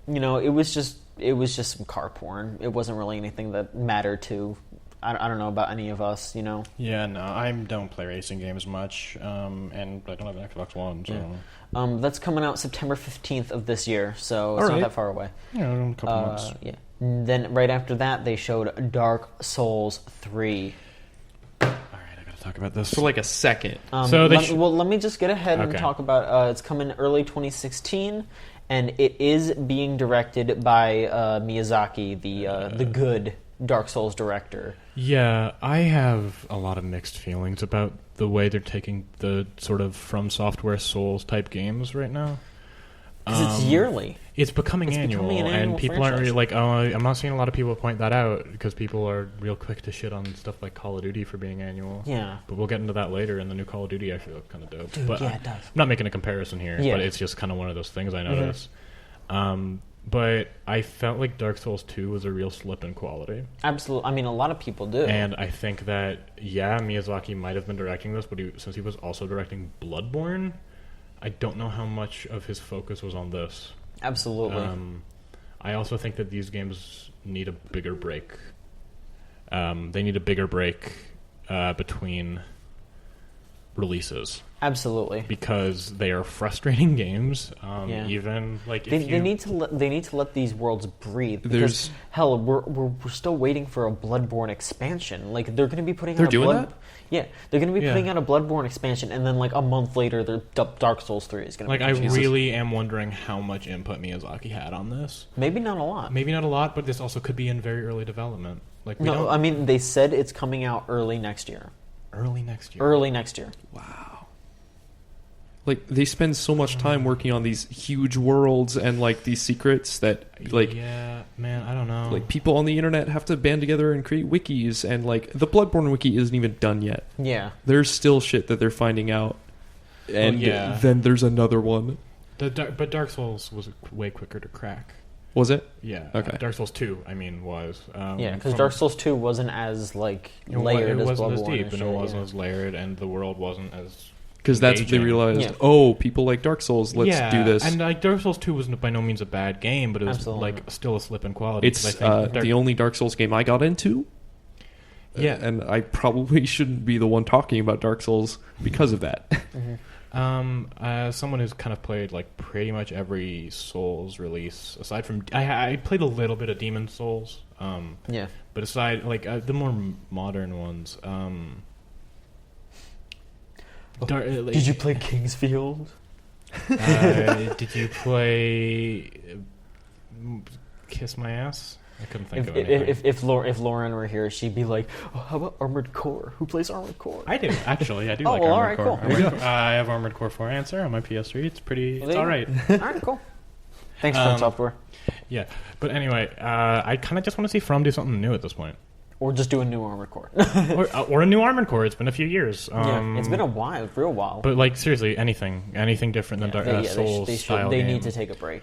It was just some car porn. It wasn't really anything that mattered to. I don't know about any of us. Yeah, no, I don't play racing games much, and I don't have an Xbox One, so that's coming out September 15th of this year, so it's not that far away. Yeah, in a couple months. Yeah. Then right after that, they showed Dark Souls 3. Talk about this for like a second. Let me just get ahead and Okay. talk about. It's coming early 2016, and it is being directed by Miyazaki, the good Dark Souls director. Yeah, I have a lot of mixed feelings about the way they're taking the sort of From Software Souls type games right now. Because it's yearly. It's becoming annual, an and annual people aren't really franchise. like, I'm not seeing a lot of people point that out because people are real quick to shit on stuff like Call of Duty for being annual. Yeah. But we'll get into that later, and the new Call of Duty actually looks kind of dope. But yeah, it does. I'm not making a comparison here, Yeah. but it's just kind of one of those things I notice. But I felt like Dark Souls 2 was a real slip in quality. Absolutely. I mean, a lot of people do. And I think that, Miyazaki might have been directing this, but since he was also directing Bloodborne, I don't know how much of his focus was on this. Absolutely. I also think that these games need a bigger break. They need a bigger break between releases. Absolutely. Because they are frustrating games. Yeah. Even like They need to let these worlds breathe. Because There's- hell, we're still waiting for a Bloodborne expansion. Like they're going to be putting They're out doing that? Yeah, they're going to be Yeah. putting out a Bloodborne expansion, and then like a month later, their Dark Souls 3 is going to like be I Jesus. really am wondering how much input Miyazaki had on this. Maybe not a lot. Maybe not a lot, but this also could be in very early development. Like No, I mean they said it's coming out early next year. early next year. Early next year. Like they spend so much time working on these huge worlds and like these secrets that like yeah, man, I don't know. like people on the internet have to band together and create wikis, and like the Bloodborne wiki isn't even done yet. Yeah. There's still shit that they're finding out, and yeah. then there's another one. But Dark Souls was way quicker to crack. Was it? Yeah. Okay. Dark Souls 2, I mean, was. Yeah, because from- Dark Souls 2 wasn't as like layered it as wasn't as Bloodborne deep, and and shit, it wasn't yeah. as layered, and the world wasn't as. Because that's what they engaging. realized. Yeah. Oh, people like Dark Souls. Let's yeah, do this. And like Dark Souls 2 was by no means a bad game, but it was Absolutely. like still a slip in quality. It's 'cause I think the only Dark Souls game I got into. Yeah. And I probably shouldn't be the one talking about Dark Souls because of that. Someone who's kind of played like pretty much every Souls release, aside from I played a little bit of Demon Souls. Yeah. But aside like the more modern ones. Did you play Kingsfield? Did you play Kiss My Ass? I couldn't think of anything. If Lauren were here, she'd be like, "Oh, how about Armored Core? Who plays Armored Core?" I do actually. I do Oh, like well, Armored alright, Core. cool. I have Armored Core 4 Answer on my PS3. It's pretty. Well, It's there all you right. go. All right, cool. Thanks, From Software. Yeah, but anyway, I kind of just want to see From do something new at this point, Or just do a new Armored Core. or a new Armored Core. It's been a few years. Yeah, it's been a real while. But like seriously, anything different than Souls style they game. need to take a break.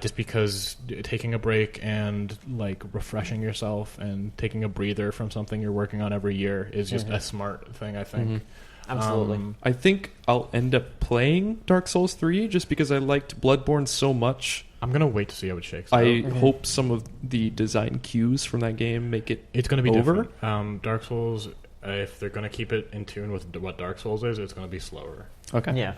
Just because taking a break and like refreshing yourself and taking a breather from something you're working on every year is just a smart thing, I think. Absolutely. I think I'll end up playing Dark Souls 3 just because I liked Bloodborne so much. I'm gonna wait to see how it shakes. I out. hope some of the design cues from that game make it It's gonna be over. different. Dark Souls, if they're gonna keep it in tune with what Dark Souls is, it's gonna be slower. Okay. Yeah.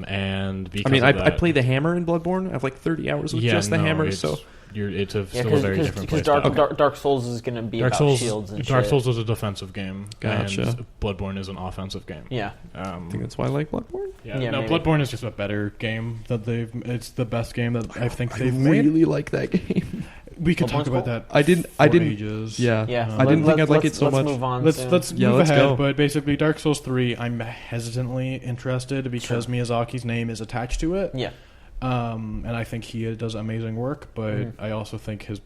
And because I mean, of I that, play the hammer in Bloodborne. I have like 30 hours with just the hammer, so it's still a Because very different play style. Dark Souls is going to be Dark about Souls, shields and Dark shit. Souls is a defensive game, Gotcha. and Bloodborne is an offensive game. Yeah. I think that's why I like Bloodborne. Yeah. Yeah, No, maybe. Bloodborne is just a better game that they've. It's the best game that I think I they've made. really like that game. We could Bloodborne's talk about cool. that. I didn't. Ages. Yeah. Yeah, I didn't think I'd like it so let's much. Move on. Let's soon. let's Yeah, move let's ahead. go. But basically, Dark Souls 3, I'm hesitantly interested because Miyazaki's name is attached to it. Yeah. And I think he does amazing work, but I also think his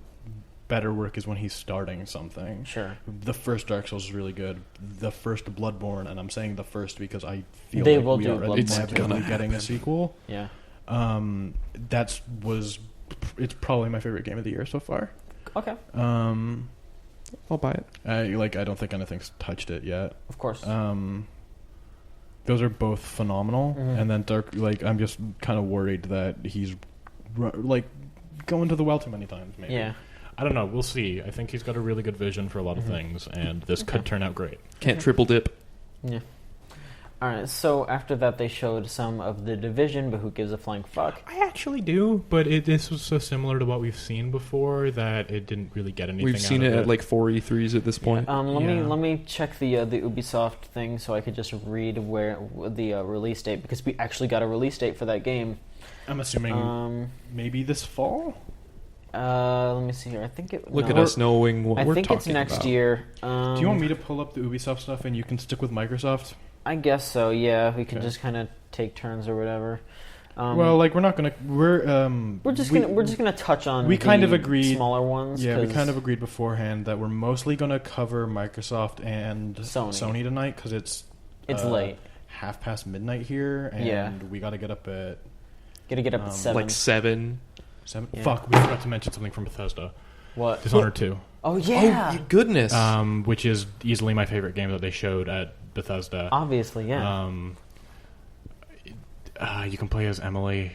better work is when he's starting something. Sure. The first Dark Souls is really good. The first Bloodborne, and I'm saying the first because I feel They like will we do are Bloodborne. It's inevitably getting a sequel. Yeah. It's probably my favorite game of the year so far. Okay. I'll buy it. I don't think anything's touched it yet. Of course. Those are both phenomenal, and then I'm just kind of worried that he's going to the well too many times. Maybe. Yeah. I don't know. We'll see. I think he's got a really good vision for a lot of things, and this could turn out great. Can't triple dip. Yeah. All right. So after that, they showed some of The Division, but who gives a flying fuck? I actually do, but this was so similar to what we've seen before that it didn't really get anything. We've seen out it of at like 4 E3s at this point. Let me check the Ubisoft thing so I could just read where the release date, because we actually got a release date for that game. I'm assuming maybe this fall. Let me see here. I think it. Look at us knowing what we're talking about. I think it's next year. Do you want me to pull up the Ubisoft stuff and you can stick with Microsoft? I guess so. Yeah, we can Okay. just kind of take turns or whatever. Well, we're not gonna. We're just gonna touch on. We kind the of agreed. smaller ones. Yeah, we 'cause kind of agreed beforehand that we're mostly gonna cover Microsoft and Sony tonight because it's late. midnight here, and Yeah. we got to get up at Gotta get up at 7. Like 7. 7. Yeah. Fuck, we forgot to mention something from Bethesda. What? Dishonored 2. Oh yeah. Oh, goodness. Which is easily my favorite game that they showed at Bethesda. Obviously, yeah. You can play as Emily.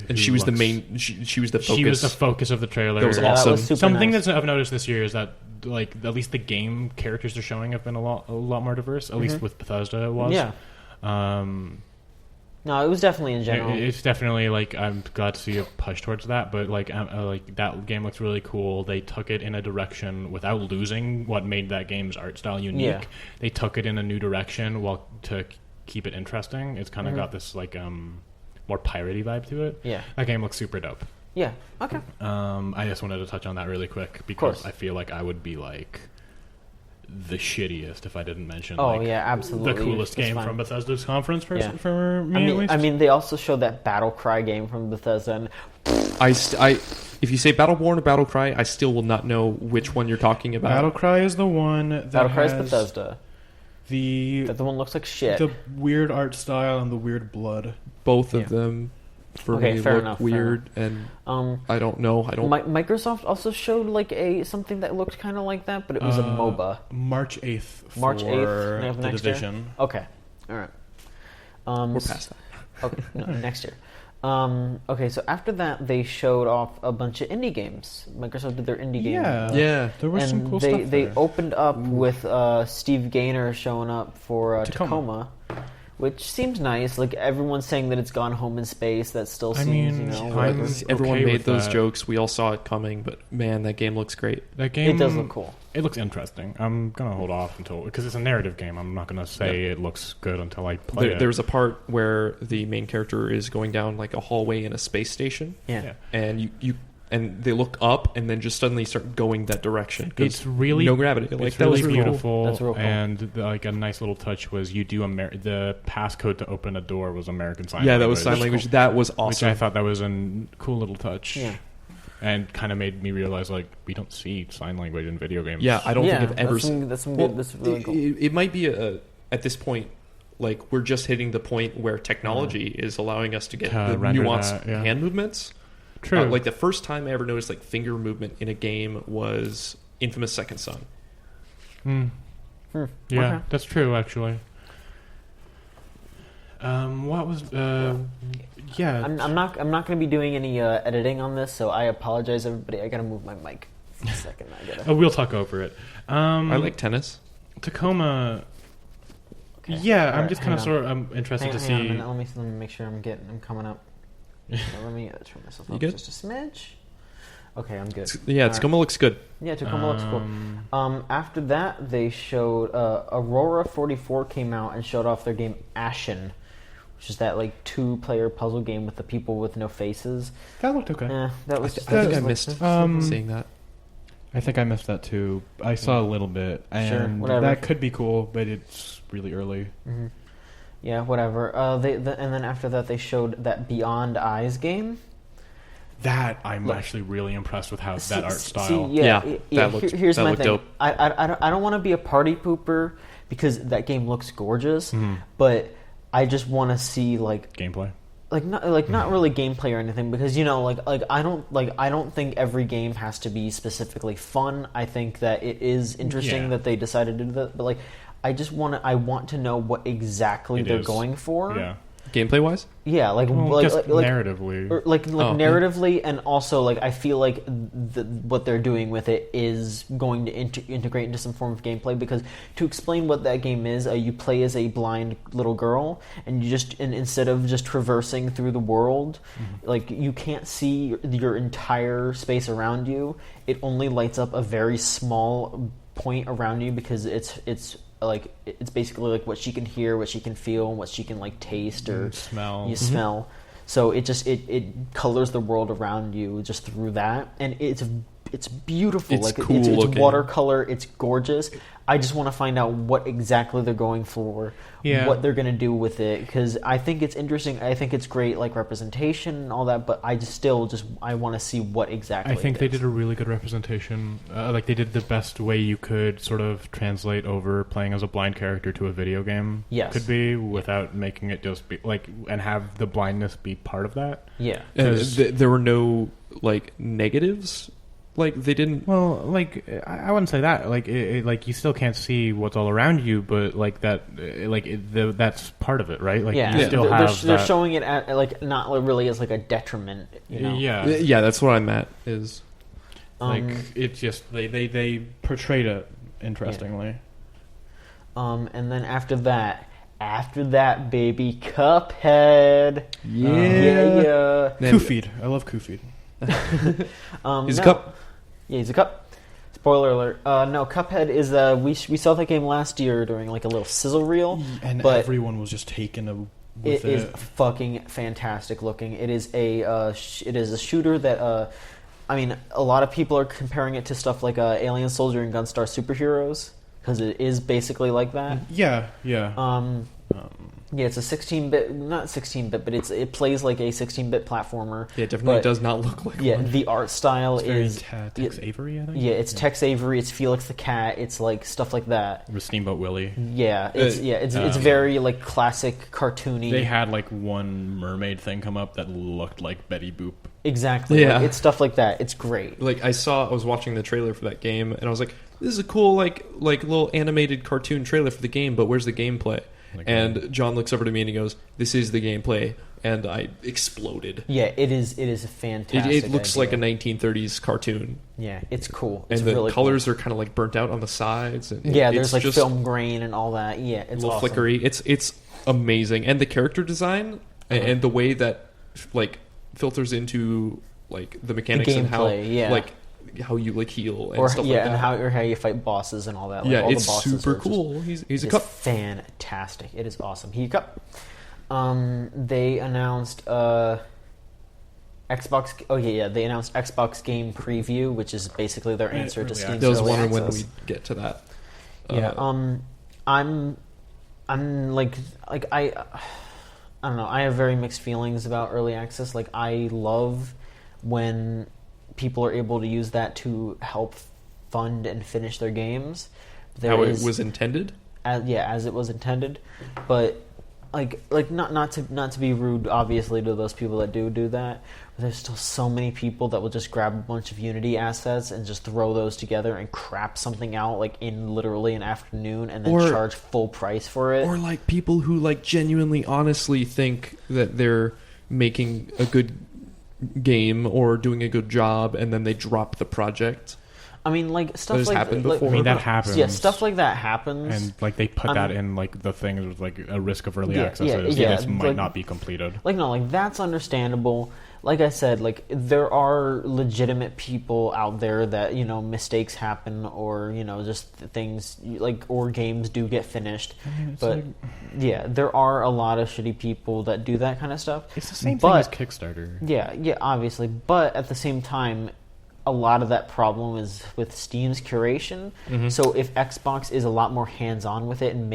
and she was the main. She was the focus. She was the focus of the trailer. That was Yeah, awesome. was super Something nice. that I've noticed this year is that, like, at least the game characters they're showing have been a lot more diverse. At least with Bethesda, it was. Yeah. No, it was definitely in general. It's definitely like I'm glad to see a push towards that, but like that game looks really cool. They took it in a direction without losing what made that game's art style unique. Yeah. They took it in a new direction while to keep it interesting. It's kind of got this like more piratey vibe to it. Yeah. That game looks super dope. Yeah. Okay. I just wanted to touch on that really quick because I feel like I would be like the shittiest if I didn't mention yeah, absolutely. the coolest It's game fine. from Bethesda's conference for Yeah. me at least. I mean, they also showed that Battle Cry game from Bethesda, and if you say Battleborn or Battlecry, I still will not know which one you're talking about. Battlecry is the one that Battle Cry is has Bethesda. the That the one looks like shit. the weird art style and the weird blood. Both of Yeah. them, for Okay, me, fair look enough, fair weird, and I don't know. I don't. Microsoft also showed like something that looked kind of like that, but it was a MOBA. March 8th for March 8th of the next year? Division. Okay, all right. We're past that. Okay, no, next year. Okay, so after that, they showed off a bunch of indie games. Microsoft did their indie game. Yeah. There was some And cool they stuff they there. opened up with Steve Gaynor showing up for Tacoma, which seems nice. Like everyone's saying that it's gone home in space. That still seems, mean, whatever. Everyone okay made with those that. jokes. We all saw it coming, but man, that game looks great. That game, It does look cool. It looks interesting. I'm gonna hold off until because it's a narrative game. I'm not gonna say it looks good until I play it. There's a part where the main character is going down like a hallway in a space station, Yeah. and you and they look up and then just suddenly start going that direction. 'cause It's really no gravity. Like It's that really was really beautiful. That's real cool. And like a nice little touch was you do the passcode to open a door was American Sign Cool. Yeah, Language. that was sign language. That was Which awesome. I thought that was a cool little touch. Yeah. And kind of made me realize like we don't see sign language in video games. Yeah, I don't think I've ever seen. That's some Well, good. That's really cool. It might be at this point, like we're just hitting the point where technology is allowing us to get the render nuanced that, yeah. hand movements. True. Like the first time I ever noticed like finger movement in a game was Infamous Second Son. Yeah, Okay. that's true actually. What was yeah. I'm not going to be doing any editing on this, so I apologize, everybody. I got to move my mic for a second. I gotta. We'll talk over it. I like tennis. Tacoma. Okay. Yeah, All I'm right, just hang kind of on. interested to Hang on a see. minute. Let me make sure I'm coming up. Let me turn myself You up good? just a smidge. Okay, I'm good. Yeah, All Tacoma looks good. Yeah, Tacoma looks cool. After that, they showed Aurora 44 came out and showed off their game Ashen, which is that like 2-player puzzle game with the people with no faces. That looked okay. That was. I think I missed seeing that. I think I missed that too. I saw a little bit, and whatever. that could be cool, but it's really early. Mm-hmm. Yeah, whatever. And then after that, they showed that Beyond Eyes game. That I'm actually really impressed with how that art style. Here's that my looked thing. dope. I don't want to be a party pooper because that game looks gorgeous, but I just want to see like Gameplay. Not really gameplay or anything, because I don't think every game has to be specifically fun. I think that it is interesting that they decided to do that, but I want to know what exactly they're going for. Yeah. Gameplay wise? Yeah, narratively. Or narratively, and also I feel like what they're doing with it is going to integrate into some form of gameplay. Because to explain what that game is, you play as a blind little girl, and instead of just traversing through the world, you can't see your entire space around you. It only lights up a very small point around you, because it's basically what she can hear, what she can feel, what she can taste or smell. Smell. So it colors the world around you just through that, and it's beautiful. It's cool it's looking. Watercolor. It's gorgeous. I just want to find out what exactly they're going for, what they're going to do with it, because I think it's interesting. I think it's great, representation and all that. But I I want to see what exactly. I think it they is. did a really good representation. They did the best way you could sort of translate over playing as a blind character to a video game. Yes. Could be without making it just be and have the blindness be part of that. Yeah. There were no negatives. They didn't. Well, I wouldn't say that. You still can't see what's all around you, but that's part of it, right? You still have. They're showing it at not really as a detriment. Yeah, that's what I meant. Is it's just they portrayed it interestingly. And then after that, baby, Cuphead. Yeah. Kufid. I love Kufid. He's a cup. Yeah, he's a cup. Spoiler alert. No, Cuphead is we saw that game last year during a little sizzle reel, and but everyone was just taken with it. It is fucking fantastic looking. It is a shooter that a lot of people are comparing it to stuff like Alien Soldier and Gunstar Superheroes, because it is basically like that. Yeah. Yeah, it's a 16-bit, not 16-bit, but it plays like a 16-bit platformer. Yeah, it definitely does not look like one. The art style is Tex Avery, I think. Yeah, it's Tex Avery, it's Felix the Cat, it's stuff like that. With Steamboat Willie. Yeah, it's very classic cartoony. They had one mermaid thing come up that looked like Betty Boop. Exactly. Yeah. It's stuff like that. It's great. I was watching the trailer for that game, and I was like, this is a cool little animated cartoon trailer for the game, but where's the gameplay? And John looks over to me and he goes, "This is the gameplay," and I exploded. Yeah, it is a fantastic. It looks like a 1930s cartoon. Yeah, it's cool. It's and the really colors cool. are kind of burnt out on the sides. And there's just film grain and all that. Yeah, it's a little awesome. flickery. It's amazing, and the character design and the way that filters into the mechanics the and how how you heal and stuff like that. And how you fight bosses and all that. All it's the bosses super cool. He's a cup. Fantastic. It is awesome. He's a cup. They announced Xbox. They announced Xbox Game Preview, which is basically their answer to Steam's I was early wondering access. when we get to that. Yeah. I'm I don't know. I have very mixed feelings about early access. I love when people are able to use that to help fund and finish their games. How it was intended? As it was intended. But not to be rude, obviously, to those people that do that. But there's still so many people that will just grab a bunch of Unity assets and just throw those together and crap something out in literally an afternoon and then charge full price for it. Or people who genuinely, honestly think that they're making a good game or doing a good job, and then they drop the project. I mean, like stuff has like happened like- before. I mean, that happens. Yeah, stuff like that happens. And like they put that in like the things with like a risk of early Yeah, access. yeah, is yeah, this might like- not be completed. Like no, like that's understandable. Like I said, like there are legitimate people out there that mistakes happen, or just things like or games do get finished. It's But like- yeah, there are a lot of shitty people that do that kind of stuff. It's the same But- thing as Kickstarter. Yeah, obviously, but at the same time, a lot of that problem is with Steam's curation. So if Xbox is a lot more hands-on with it and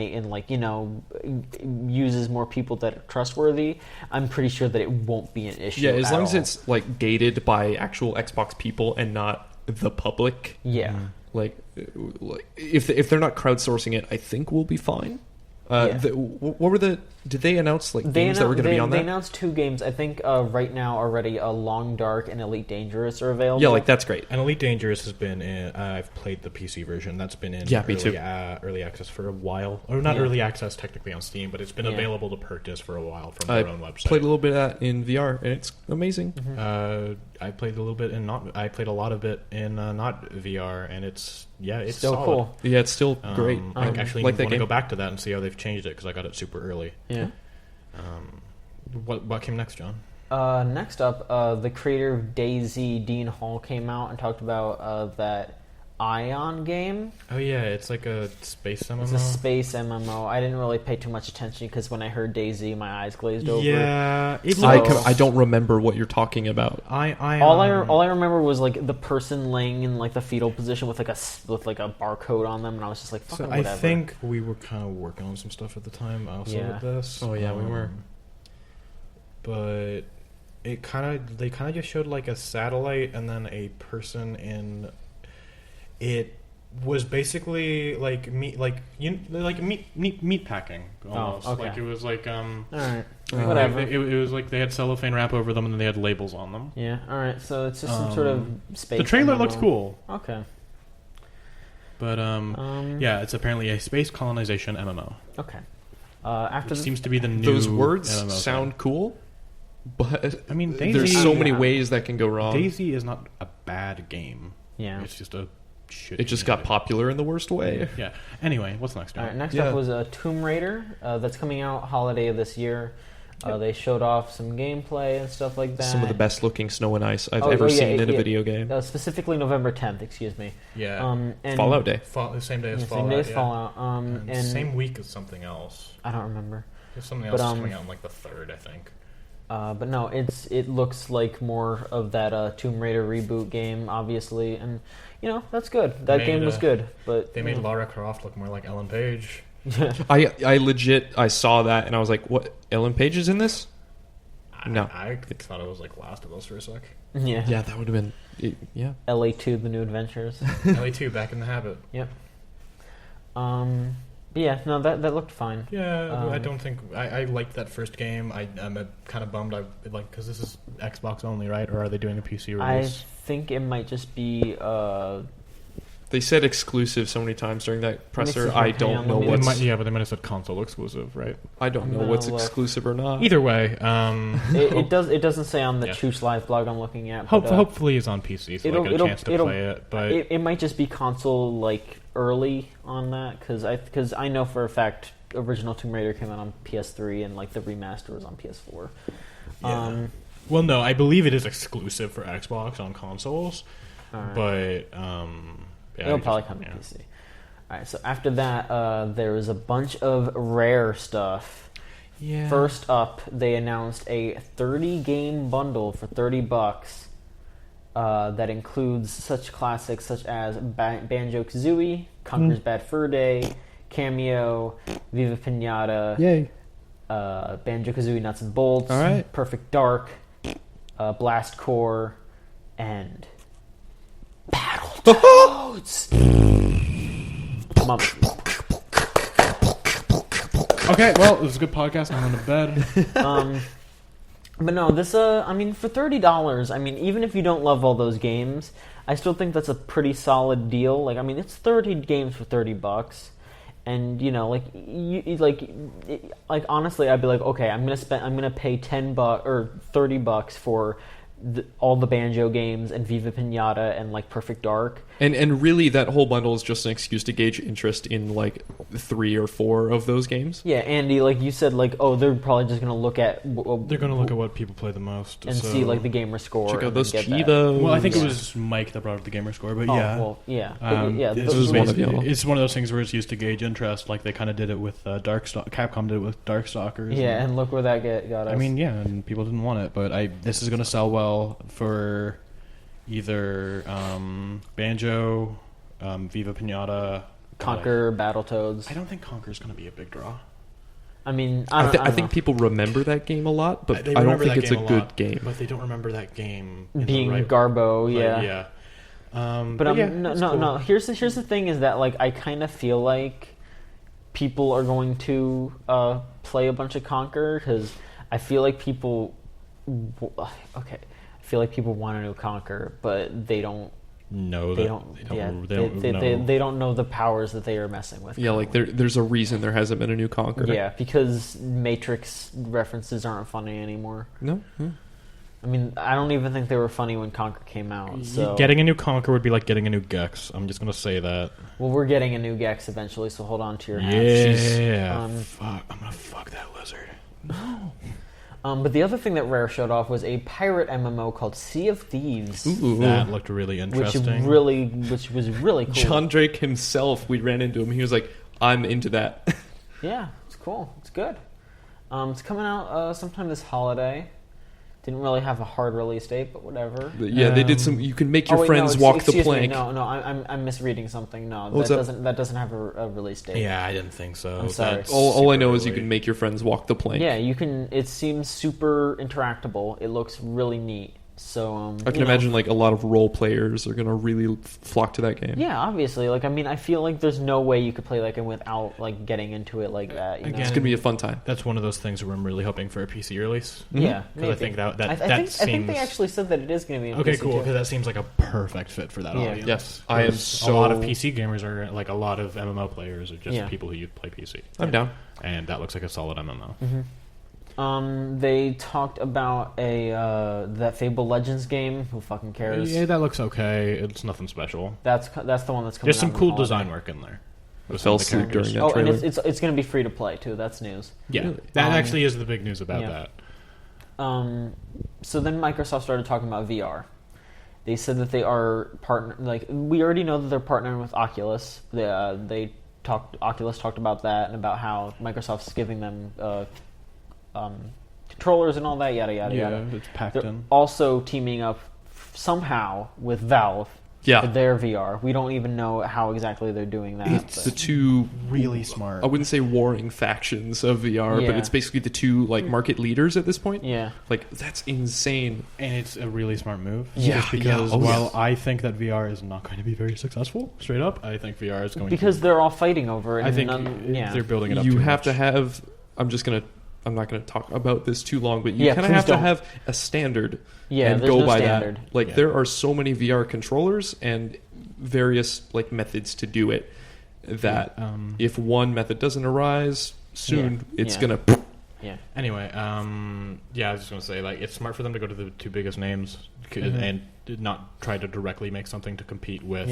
uses more people that are trustworthy, I'm pretty sure that it won't be an issue. Yeah, as at long as all. it's like gated by actual Xbox people and not the public. yeah. Like if they're not crowdsourcing it, I think we'll be fine. Yeah. What were the? Did they announce like games that were going to be on They that? announced 2 games. I think right now already, Long Dark and Elite Dangerous are available. Yeah, like that's great. And Elite Dangerous has been in. I've played the PC version. That's been in Yeah, me too. early access for a while. Or not Yeah. early access technically on Steam, but it's been Yeah. available to purchase for a while from I their own website. played a little bit of that in VR, and it's amazing. I played a little bit in not. I played a lot of it in not VR, and it's still solid. cool. Yeah, it's still great. I actually like want that to game. go back to that and see how they've changed it because I got it super early. Yeah. What came next, John? Next up, the creator of DayZ, Dean Hall, came out and talked about that Ion game. Oh yeah, it's like a space MMO. It's a space MMO. I didn't really pay too much attention because when I heard DayZ, my eyes glazed over. Yeah, it So- looks. I don't remember what you're talking about. All I remember was like the person laying in like the fetal position with like a barcode on them, and I was just like, So fucking I whatever. think we were kind of working on some stuff at the time also Yeah. with this. Oh, yeah, we were. But they kind of just showed like a satellite and then a person in. It was basically like meat packing almost. okay. Like it was like All right, Uh, whatever. It was like they had cellophane wrap over them and then they had labels on them. Yeah, all right. So it's just some sort of space. The trailer MMO. looks cool, Okay. but yeah, it's apparently a space colonization MMO. Okay. After Which the, seems to be the new Those words MMO sound cool, but I mean, there's DayZ so many Yeah. ways that can go wrong. DayZ is not a bad game. yeah. It's just a shit. It just got popular in the worst way. Yeah. Anyway, what's next? All right. John? Next Yeah. up was Tomb Raider. That's coming out holiday of this year. They showed off some gameplay and stuff like that. Some of the best looking snow and ice I've Oh, ever yeah, seen in a yeah. video game. Specifically November 10th. Excuse me. yeah, And Fallout Day. the same day as Yeah, Fallout. same day as yeah. Fallout. And same week as something else. I don't remember. There's something But, else that's coming out on like the 3rd, I think. But no, it looks like more of that Tomb Raider reboot game, obviously, and that's good. That Made, game was good, but They made Lara Croft look more like Ellen Page. I legit I saw that and I was like, what? Ellen Page is in this? No. I thought it was like Last of Us for a sec. yeah. Yeah, that would have been. Yeah. LA2: The New Adventures. LA2 back in the habit. Yep. But yeah, no, that looked fine. Yeah, I don't think I liked that first game. I'm kind of bummed. Because this is Xbox only, right? Or are they doing a PC I release? think it might just be. They said exclusive so many times during that presser. see. I Hang don't on, know let me- what's. but they might have said console exclusive, right? I don't know No, what's look. exclusive or not. Either way, It does. It doesn't say on the Yeah. Chooch Live blog I'm looking at. But, hopefully it's on PC, so I get a chance to play it. But it might just be console like early on that because I know for a fact original Tomb Raider came out on PS3 and like the remaster was on PS4. Yeah. Well, no, I believe it is exclusive for Xbox on consoles, All right. but yeah, It'll probably come to PC. All right. So after that, there was a bunch of Rare stuff. Yeah. First up, they announced a 30-game bundle for $30 that includes such classics such as Banjo-Kazooie, Conker's Bad Fur Day, Cameo, Viva Pinata, Yay. Banjo-Kazooie Nuts and Bolts, All right. Perfect Dark, Blast Core, and Battletoads. Come on. Okay, well, it was a good podcast. I'm going to bed. But no, this I mean, for $30, I mean, even if you don't love all those games, I still think that's a pretty solid deal. Like, I mean, it's 30 games for $30, and like honestly, I'd be like, okay, I'm gonna pay $10 or $30 for all the Banjo games and Viva Pinata and like Perfect Dark. And really, that whole bundle is just an excuse to gauge interest in like 3 or 4 of those games. Yeah, Andy, like you said, like, oh, they're probably just going to look at... They're going to look at what people play the most. And see, like, the gamer score. Check out and those get that. Cheetos. Well, I think it was Mike that brought up the gamer score, but yeah. Well, yeah. This was is one of y'all. It's one of those things where it's used to gauge interest, like they kind of did it with Capcom did it with Darkstalkers. Yeah, and look where that got us. I mean, yeah, and people didn't want it, but this is going to sell well for either Banjo, Viva Pinata, Conquer, Battletoads. I don't think Conquer's going to be a big draw. I mean, I think people remember that game a lot, but I don't think it's a good game. But they don't remember that game being Garbo, yeah. yeah. But yeah, no. Here's the thing: is that like I kind of feel like people are going to play a bunch of Conquer because I feel like people. Okay, I feel like people want a new Conquer, but they don't. They don't know the powers that they are messing with. Yeah, like there's a reason there hasn't been a new Conquer. Yeah, because Matrix references aren't funny anymore. No. I mean, I don't even think they were funny when Conquer came out. So getting a new Conquer would be like getting a new Gex. I'm just gonna say that. Well, we're getting a new Gex eventually, so hold on to your hats. Yeah. Fuck. I'm gonna fuck that lizard. No. But the other thing that Rare showed off was a pirate MMO called Sea of Thieves. Ooh. That looked really interesting. Which was really cool. John Drake himself, we ran into him. He was like, "I'm into that." Yeah, it's cool. It's good. It's coming out sometime this holiday. Didn't really have a hard release date, but whatever. Yeah, they did some. You can make your friends walk the plank. No, I'm misreading something. No, that doesn't have a release date. Yeah, I didn't think so. I'm sorry. All I know is you can make your friends walk the plank. Yeah, you can. It seems super interactable. It looks really neat. So I can imagine like a lot of role players are gonna really flock to that game. Yeah, obviously. Like, I mean, I feel like there's no way you could play that game without like getting into it like that. You know? It's gonna be a fun time. That's one of those things where I'm really hoping for a PC release. Yeah, because I think I think they actually said that it is going to be. Okay, cool. Because that seems like a perfect fit for that audience. Yes, I am so. A lot of PC gamers are like a lot of MMO players are just people who play PC. I'm down, and that looks like a solid MMO. Mm-hmm. They talked about that Fable Legends game. Who fucking cares? Yeah, that looks okay. It's nothing special. That's the one that's coming. There's some out cool design work in there. I fell asleep during that trailer. And it's going to be free to play too. That's news. Yeah, really? That actually is the big news about that. So then Microsoft started talking about VR. They said that they are we already know that they're partnering with Oculus. Oculus talked about that and about how Microsoft's giving them controllers and all that, yada yada yada. It's packed They're in. also teaming up somehow with Valve for their VR. We don't even know how exactly they're doing that. It's the two really smart. I wouldn't say warring factions of VR, but it's basically the two like market leaders at this point. Yeah, like that's insane, and it's a really smart move. Yeah, because while I think that VR is not going to be very successful, straight up, I think VR is going because they're all fighting over it. I think they're building it up. You have to have. I'm not going to talk about this too long, but you kind of have to have a standard and go by that. Like there are so many VR controllers and various like methods to do it that if one method doesn't arise soon, it's going to... Yeah. Anyway, I was just going to say, like, it's smart for them to go to the two biggest names and not try to directly make something to compete with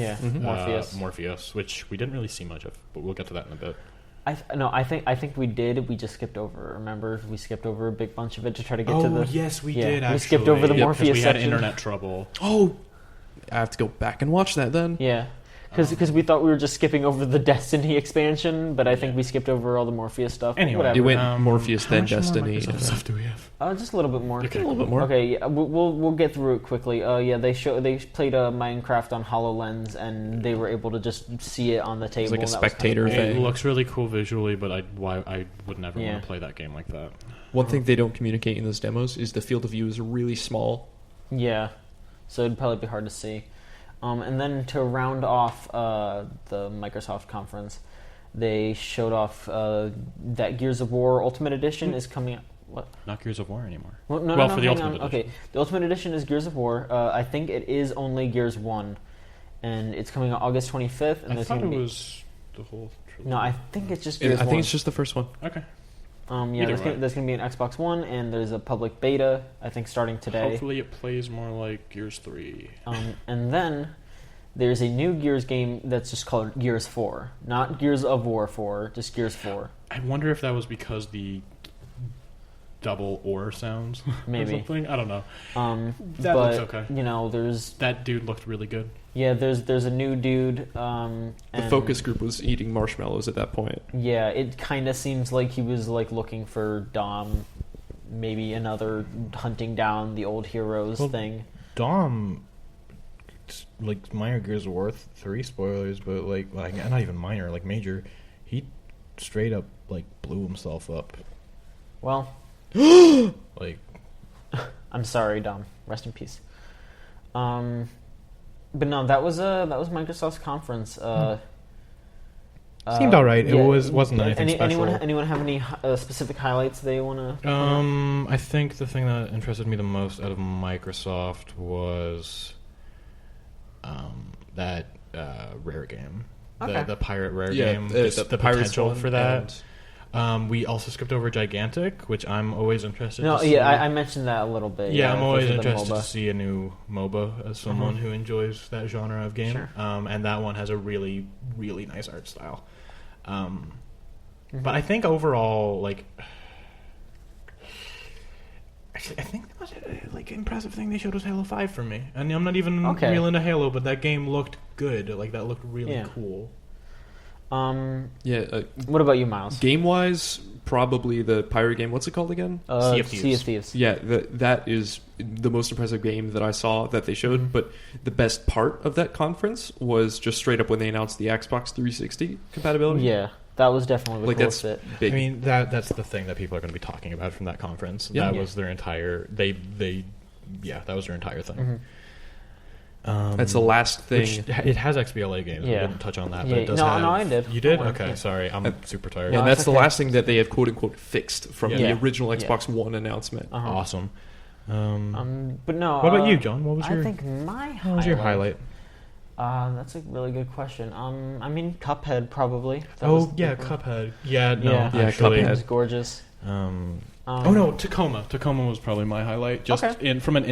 Morpheus, which we didn't really see much of, but we'll get to that in a bit. I think we did. We just skipped over it. Remember, we skipped over a big bunch of it to try to get to the... Oh, yes, we did, actually. We skipped over the Morpheus section. We had internet trouble. Oh, I have to go back and watch that then. Yeah. Because we thought we were just skipping over the Destiny expansion, but I think we skipped over all the Morpheus stuff. Anyway, whatever. It went Morpheus then Destiny. How much more stuff do we have? Just a little bit more. Okay, a little bit more. Okay, yeah, we'll get through it quickly. They played Minecraft on HoloLens, and they were able to just see it on the table. It's like a spectator thing. It looks really cool visually, but I would never want to play that game like that. One thing they don't communicate in those demos is the field of view is really small. Yeah, so it'd probably be hard to see. And then to round off the Microsoft conference, they showed off that Gears of War Ultimate Edition is coming out. What? Not Gears of War anymore. For the Ultimate Edition. Okay, the Ultimate Edition is Gears of War. I think it is only Gears 1, and it's coming out August 25th. And I thought it was the whole trilogy. No, I think it's just Gears 1. I think it's just the first one. Okay. There's going to be an Xbox One, and there's a public beta, I think, starting today. Hopefully it plays more like Gears 3. And then there's a new Gears game that's just called Gears 4. Not Gears of War 4, just Gears 4. I wonder if that was because the double or sounds Maybe. or something. I don't know. That looks okay. There's That dude looked really good. there's a new dude. The and focus group was eating marshmallows at that point. Yeah, it kind of seems like he was like looking for Dom, maybe another hunting down the old heroes thing. Dom, like minor Gears of War 3 spoilers, but like not even minor, like major. He straight up like blew himself up. Well, Like, I'm sorry, Dom. Rest in peace. But no, that was Microsoft's conference. seemed all right. Yeah, It wasn't anything special. Anyone have any specific highlights they want to? I think the thing that interested me the most out of Microsoft was that Rare game, Okay. the Pirate Rare Yeah, game. the Pirates potential one for that. We also skipped over Gigantic, which I'm always interested. No, to see. I mentioned that a little bit. Yeah, I'm always for the interested MOBA. to see a new MOBA as someone who enjoys that genre of game. Sure. And that one has a really, really nice art style. But I think overall, like, actually, I think the most impressive thing they showed was Halo 5 for me. And I'm not even real into Halo, but that game looked good. Like, that looked really cool. What about you, Myles? Game wise, probably the pirate game. What's it called again? Sea of Thieves. Sea of Thieves. Yeah, that is the most impressive game that I saw that they showed. But the best part of that conference was just straight up when they announced the Xbox 360 compatibility. Yeah, that was definitely the coolest that's bit. big. I mean, that's the thing that people are going to be talking about from that conference. Yeah. That was their entire... that was their entire thing. That's the last thing. Which, it has XBLA games. Yeah. We didn't touch on that. Yeah, But it does no, have, I did. You did? Don't worry. Okay, Yeah. sorry. I'm super tired. and No, that's it's the okay. last thing that they have quote unquote fixed from Yeah. the Yeah. original Yeah. Xbox One announcement. Awesome. But no. What about you, John? What was I your think my highlight. What was your highlight? That's a really good question. I mean, Cuphead probably. Cuphead. Yeah, no, Yeah. Yeah, actually. It was gorgeous. Tacoma. Tacoma was probably my highlight. Just Okay. from an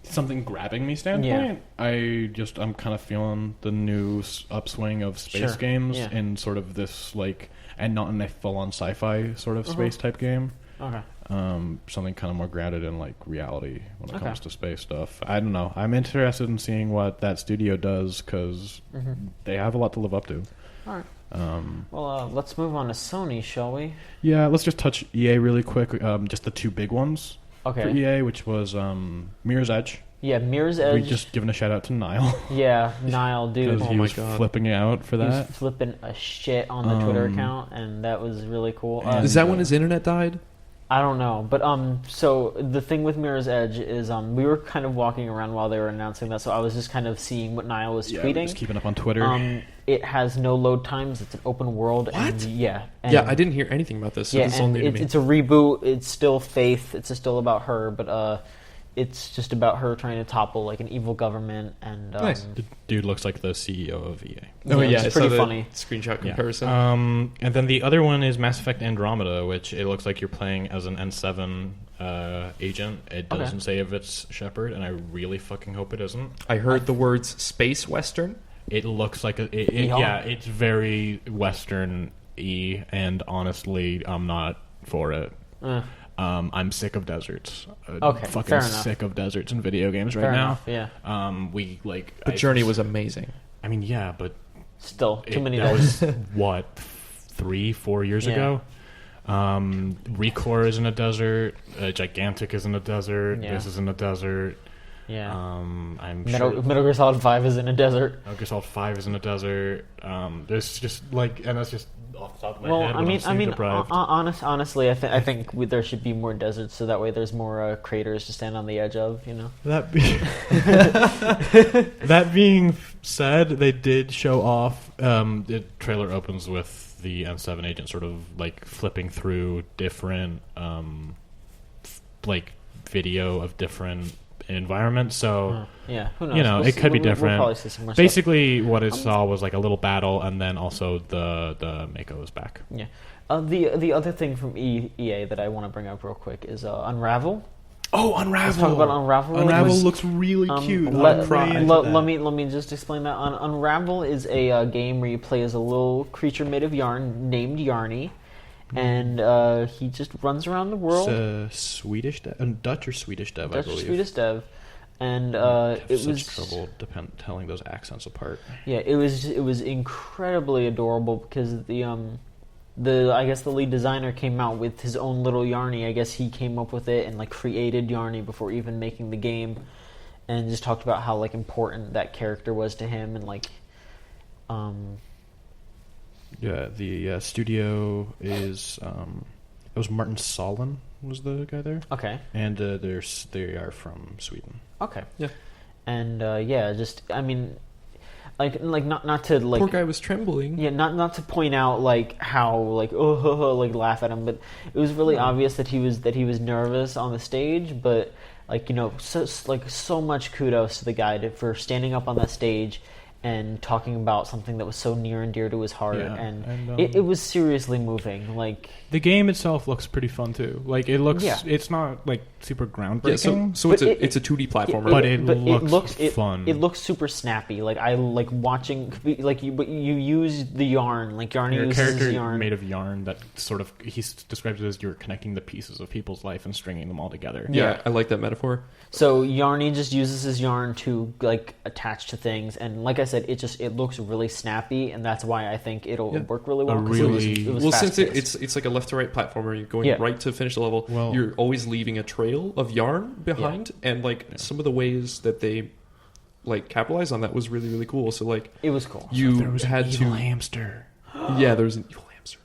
something grabbing me standpoint. I'm kind of feeling the new upswing of space Sure. games Yeah. in sort of this and not in a full-on sci-fi sort of space type game. Okay. Something kind of more grounded in reality when it Okay. comes to space stuff. I don't know. I'm interested in seeing what that studio does because they have a lot to live up to. All right. Well, let's move on to Sony, shall we? Yeah, let's just touch EA really quick. Just the two big ones Okay. for EA, which was Mirror's Edge. Yeah, Mirror's Edge. We just given a shout out to Niall Yeah, Niall, dude. because Oh he my was God. flipping out for He was that. flipping a shit on the Twitter account, and that was really cool. Is that when his internet died? I don't know, but so the thing with Mirror's Edge is we were kind of walking around while they were announcing that, so I was just kind of seeing what Niall was Yeah, tweeting. just keeping up on Twitter. It has no load times. It's an open world. What? And, yeah. Yeah, I didn't hear anything about this. So Yeah, this is all and new to me. it's a reboot. It's still Faith. It's still about her, but it's just about her trying to topple an evil government. And Nice. The dude looks like the CEO of EA. Oh yeah, yeah, it's I saw pretty the funny. screenshot Yeah. comparison. And then the other one is Mass Effect Andromeda, which it looks like you're playing as an N7 agent. It Okay. doesn't say if it's Shepard, and I really fucking hope it isn't. I heard the words space western. It looks like it's very Western-y, and honestly, I'm not for it. I'm sick of deserts. Okay, fucking fair enough. sick of deserts in video games right Fair now. enough, yeah. The journey was amazing. I mean, yeah, but Still, too many that days. was what 3-4 years Yeah. ago. Recore is in a desert. Gigantic is in a desert. Yeah. This is in a desert. Yeah. I'm Metal sure Gear Solid 5 is in a desert. Metal Gear Solid 5 is in a desert. There's just and that's just off the top of my Well, head. I when mean, I'm sleep-deprived. honestly, I think there should be more deserts, so that way there's more craters to stand on the edge of. You know. That being said, they did show off. The trailer opens with the N7 agent sort of flipping through different video of different environments. So Yeah, who knows? it could be different. We'll probably see some more stuff. Basically, what it saw was a little battle, and then also the Mako is back. Yeah. The other thing from EA that I want to bring up real quick is Unravel. Oh, Unravel. Let's talk about Unravel. Unravel looks really cute. Let me just explain that. Unravel is a game where you play as a little creature made of yarn named Yarny, and he just runs around the world. It's a Swedish dev, Dutch or Swedish dev, I believe. Swedish dev, and I have it was trouble telling those accents apart. Yeah, it was incredibly adorable because I guess the lead designer came out with his own little Yarny. I guess he came up with it and like created Yarny before even making the game, and just talked about how like important that character was to him and like. Yeah, the studio is it was Martin Solon was the guy there. Okay. And they are from Sweden. Okay. Yeah. And just I mean. Like not to like poor guy was trembling. Yeah, not to point out like how like like laugh at him, but it was really obvious that he was nervous on the stage. But like so much kudos to the guy for standing up on that stage and talking about something that was so near and dear to his heart, and it was seriously moving. Like the game itself looks pretty fun too. Like it looks, it's not like super groundbreaking. Yeah, so it's a 2D platformer, but it looks fun. It looks super snappy. Like I like watching, like you use the yarn. Like Yarny uses character yarn made of yarn that sort of he describes it as you're connecting the pieces of people's life and stringing them all together. Yeah, I like that metaphor. So Yarny just uses his yarn to like attach to things, and like I said, it looks really snappy, and that's why I think it'll work really well. It was since it's like a left to right platformer, you're going right to finish the level. Well, you're always leaving a trail of yarn behind, and like some of the ways that they like capitalize on that was really really cool. So like it was cool. There was an evil hamster. Yeah, there was an evil hamster.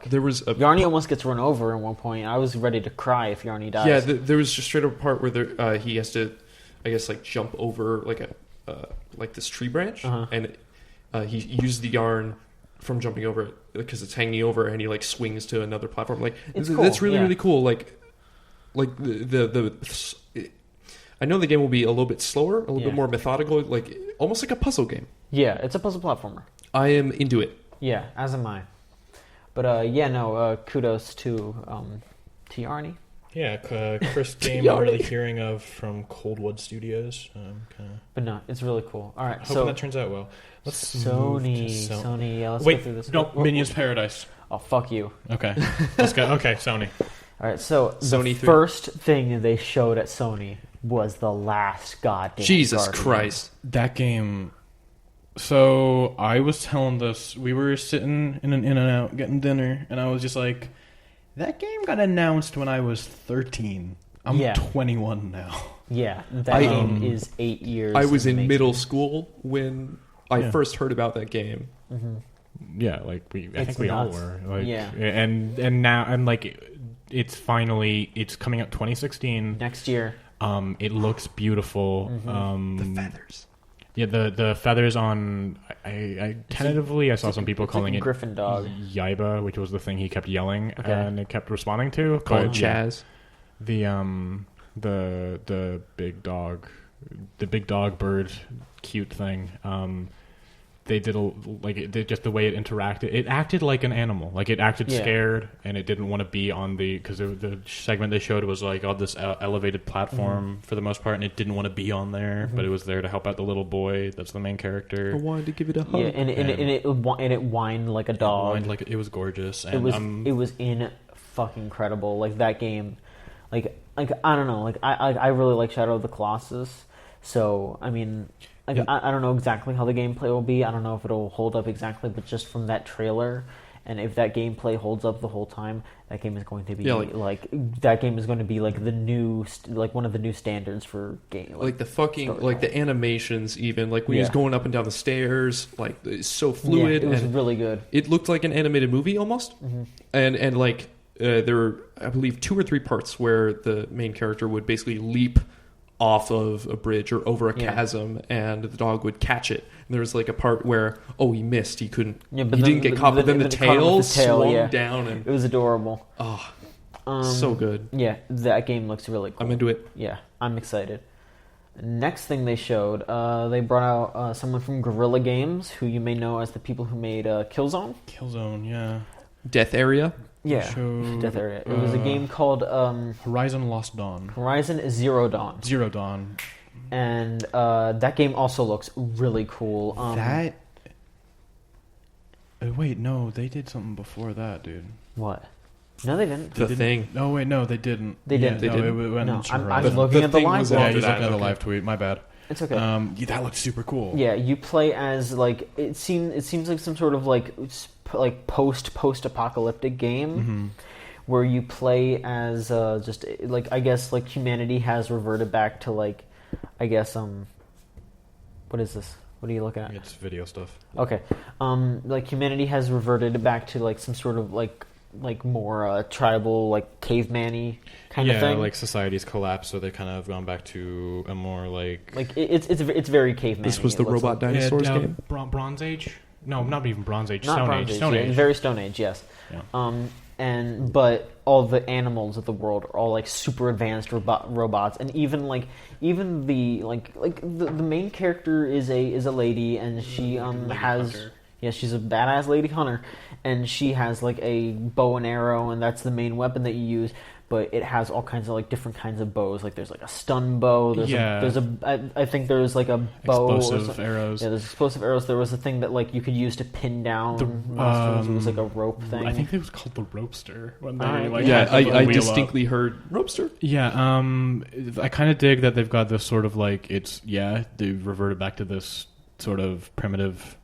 There was a Yarny almost gets run over at one point. I was ready to cry if Yarny dies. Yeah, there was just straight up a part where he has to, I guess, like jump over like like this tree branch, and he used the yarn from jumping over it because it's hanging over, and he like swings to another platform. Like it's cool. That's really really cool. Like the I know the game will be a little bit slower, a little bit more methodical, like almost like a puzzle game. Yeah, it's a puzzle platformer. I am into it. Yeah, as am I. But kudos to Yarny. Yeah, Chris game I'm really hearing of from Coldwood Studios. But no, it's really cool. All right, hoping that turns out well. Let's Sony. Yeah, let's go through this. No, Minions Paradise. Oh, fuck you. Okay, let's go. Okay, Sony. All right, so Sony the first thing they showed at Sony was the last goddamn Jesus Guardian. Christ. That game. So I was telling this, we were sitting in an In-N-Out getting dinner, and I was just like, that game got announced when I was 13. I'm 21 now. Yeah, that game is 8 years. I was in middle school when I first heard about that game. Mm-hmm. Yeah, like I think we all were. Like, yeah, and now I'm like, it's coming out 2016 next year. It looks beautiful. Mm-hmm. The feathers. Yeah, the feathers on. I tentatively I saw some people calling it Griffin dog. Yiba, which was the thing he kept yelling and it kept responding to. Called Chaz. The big dog, bird, cute thing. They did just the way it interacted. It acted like an animal. Like it acted scared, and it didn't want to be on because the segment they showed was like on this elevated platform for the most part, and it didn't want to be on there, but it was there to help out the little boy. That's the main character. I wanted to give it a hug. Yeah, and it whined like a dog. It was gorgeous. And it was fucking incredible. Like that game, like I don't know. Like I really like Shadow of the Colossus. So I mean. Like, I don't know exactly how the gameplay will be. I don't know if it'll hold up exactly, but just from that trailer, and if that gameplay holds up the whole time, that game is going to be that game is going to be like the new one of the new standards for game. Like the fucking the animations, even like when he was going up and down the stairs, like it's so fluid. Yeah, it was really good. It looked like an animated movie almost, and like there were I believe 2 or 3 parts where the main character would basically leap off of a bridge or over a chasm, and the dog would catch it. And there was like a part where he missed, he couldn't, he didn't get caught, but then the tail swung down, and it was adorable. Oh, so good. Yeah, that game looks really cool. I'm into it. Yeah, I'm excited. Next thing they showed, they brought out someone from Guerrilla Games, who you may know as the people who made Killzone. Killzone, yeah. Death Area. Yeah, Showed, Death Area. It was a game called Horizon Lost Dawn. Horizon Zero Dawn. Zero Dawn. And that game also looks really cool. Wait, no, they did something before that, dude. What? No, they didn't. The Thing. No, wait, no, they didn't. They didn't. They didn't. It went No, into I'm Horizon. looking at the Thing live was tweet. Yeah, after he's looking that, at the okay. live tweet. My bad. It's okay. Yeah, that looks super cool. Yeah, you play as like it seems like some sort of like post-apocalyptic game Mm-hmm. where you play as just like I guess like humanity has reverted back to like I guess what is this? What are you looking at? It's video stuff. Okay. Like humanity has reverted back to like some sort of like more tribal like caveman-y kind of thing. Yeah, like society's collapsed, so they kind of gone back to a more like it's very caveman. This was the robot dinosaurs game. Bronze Age? No, not even Bronze Age. Not Stone Bronze Age. Age, Stone yeah, Age. very Stone Age, yes. Yeah. But all the animals of the world are all like super advanced robots, and even the main character is a lady, and she has hunter. yeah, she's a badass lady hunter, and she has like a bow and arrow, and that's the main weapon that you use. But it has all kinds of like different kinds of bows. Like there's like a stun bow. I think there's like a bow. Explosive arrows. Yeah, there's explosive arrows. There was a thing that like you could use to pin down monsters. It was like a rope thing. I think it was called the Ropester. When they, Alright. like, Yeah, had the I wheel distinctly heard Ropester. Yeah, I kind of dig that they've got this sort of like they've reverted back to this sort of primitive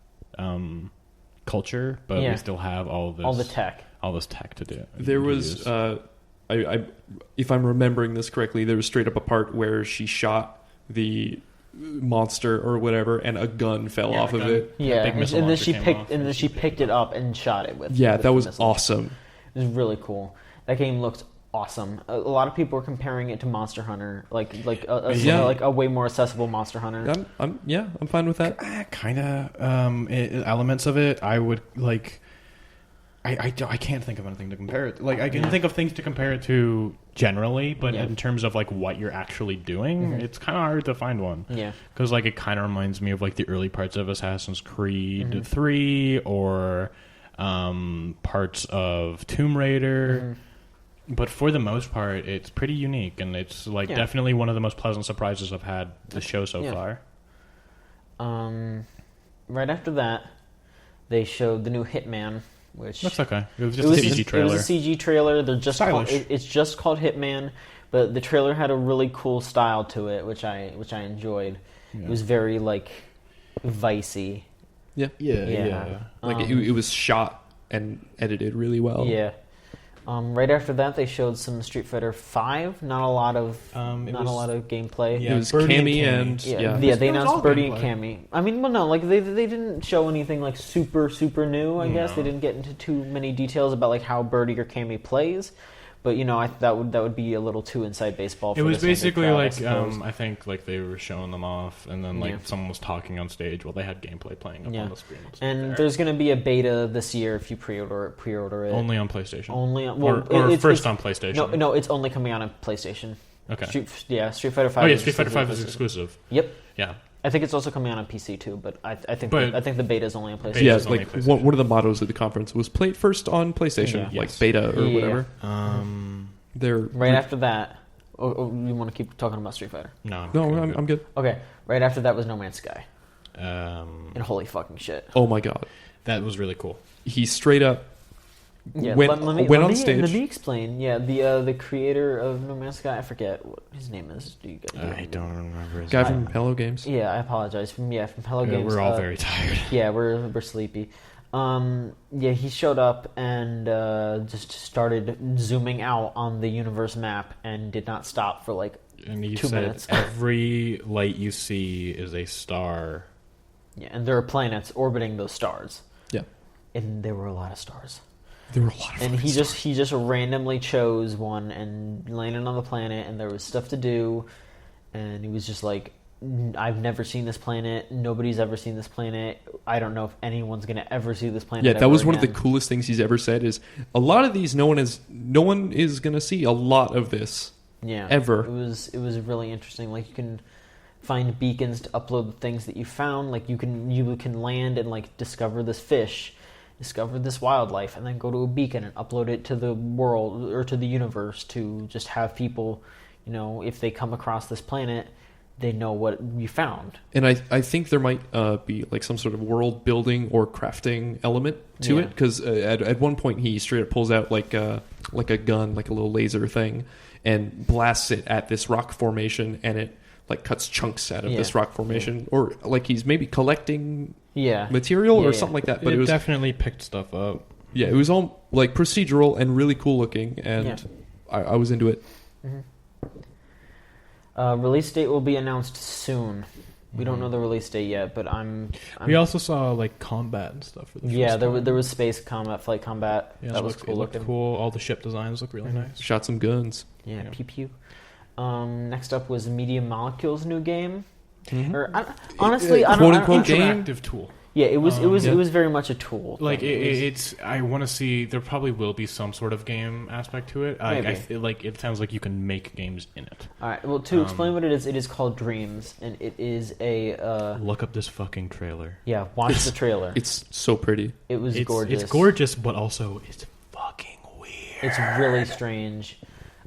culture, but Yeah. we still have all the tech. this tech to do. There was, I if I'm remembering this correctly, there was straight up a part where she shot the monster or whatever, and a gun fell off of it. Yeah, big and missile then launcher she came picked off, and then she picked it up and shot it with. Yeah, with that the was missile. awesome. It was really cool. That game looked awesome. A lot of people are comparing it to Monster Hunter, like a way more accessible Monster Hunter. I'm fine with that. Kind of elements of it. I would like. I can't think of anything to compare it. Like I can think of things to compare it to generally, but in terms of like what you're actually doing, it's kind of hard to find one. Yeah, because like it kind of reminds me of like the early parts of Assassin's Creed 3 or parts of Tomb Raider. But for the most part, it's pretty unique, and it's like definitely one of the most pleasant surprises I've had this show so far. Right after that, they showed the new Hitman, which looks okay. It was just a CG trailer. It was a CG trailer. They're just it's just called Hitman, but the trailer had a really cool style to it, which I enjoyed. Yeah. It was very like Vicey. Yeah. Like it was shot and edited really well. Yeah. Right after that, they showed some Street Fighter V. Not a lot of gameplay. Yeah, it was Cammy and they announced Birdie and Cammy. I mean, well, no, like they didn't show anything like super new. I guess they didn't get into too many details about like how Birdie or Cammy plays. But that would be a little too inside baseball. It was basically like I think like they were showing them off, and then like someone was talking on stage while they had gameplay playing up on the screen. And there's going to be a beta this year if you pre-order it. Only on PlayStation. Only on on PlayStation. No, it's only coming out on PlayStation. Okay. Street Fighter V. Oh yeah, Street Fighter V is exclusive. Yep. Yeah. I think it's also coming out on PC too, but I think the beta is only on PlayStation. Yeah, like one of the mottos of the conference was "Play it first on PlayStation," like beta or whatever. Right after that, you want to keep talking about Street Fighter? No, I'm good. Okay, right after that was No Man's Sky. And holy fucking shit! Oh my god, that was really cool. He straight up went on stage. Let me explain. Yeah, the creator of No Man's Sky, I forget what his name is. I don't remember his guy name. from Hello Games. Yeah, I apologize. From Hello Games. We're all very tired. Yeah, we're sleepy. He showed up and just started zooming out on the universe map and did not stop for like and he 2 said minutes. Every light you see is a star. Yeah, and there are planets orbiting those stars. Yeah, and there were a lot of stars. There were a lot of and he stars. just randomly chose one and landed on the planet, and there was stuff to do, and he was just like, I've never seen this planet. Nobody's ever seen this planet. I don't know if anyone's going to ever see this planet. Yeah, that was one of the coolest things he's ever said. Is a lot of these no one is going to see a lot of this. Yeah, ever. It was really interesting. Like you can find beacons to upload the things that you found. Like you can land and like discover this fish, discover this wildlife, and then go to a beacon and upload it to the world or to the universe to just have people, if they come across this planet, they know what you found. And I think there might be like some sort of world building or crafting element to it, because at one point he straight up pulls out like a gun, like a little laser thing, and blasts it at this rock formation, and it like cuts chunks out of this rock formation, or like he's maybe collecting material or something like that. But it was definitely picked stuff up. Yeah, it was all like procedural and really cool looking, and I was into it. Release date will be announced soon. We don't know the release date yet, but we also saw like combat and stuff for the first there was space combat, flight combat. Yeah, that was cool. It looked cool. All the ship designs look really nice. Shot some guns. Yeah, pew pew. Next up was Media Molecule's new game. Honestly, I don't know. Interactive tool. Yeah, it was very much a tool. Like it's I want to see. There probably will be some sort of game aspect to it. I feel like it sounds like you can make games in it. All right. Well, to explain what it is called Dreams, and it is a. Look up this fucking trailer. Yeah, watch the trailer. It's so pretty. It's gorgeous. It's gorgeous, but also it's fucking weird. It's really strange.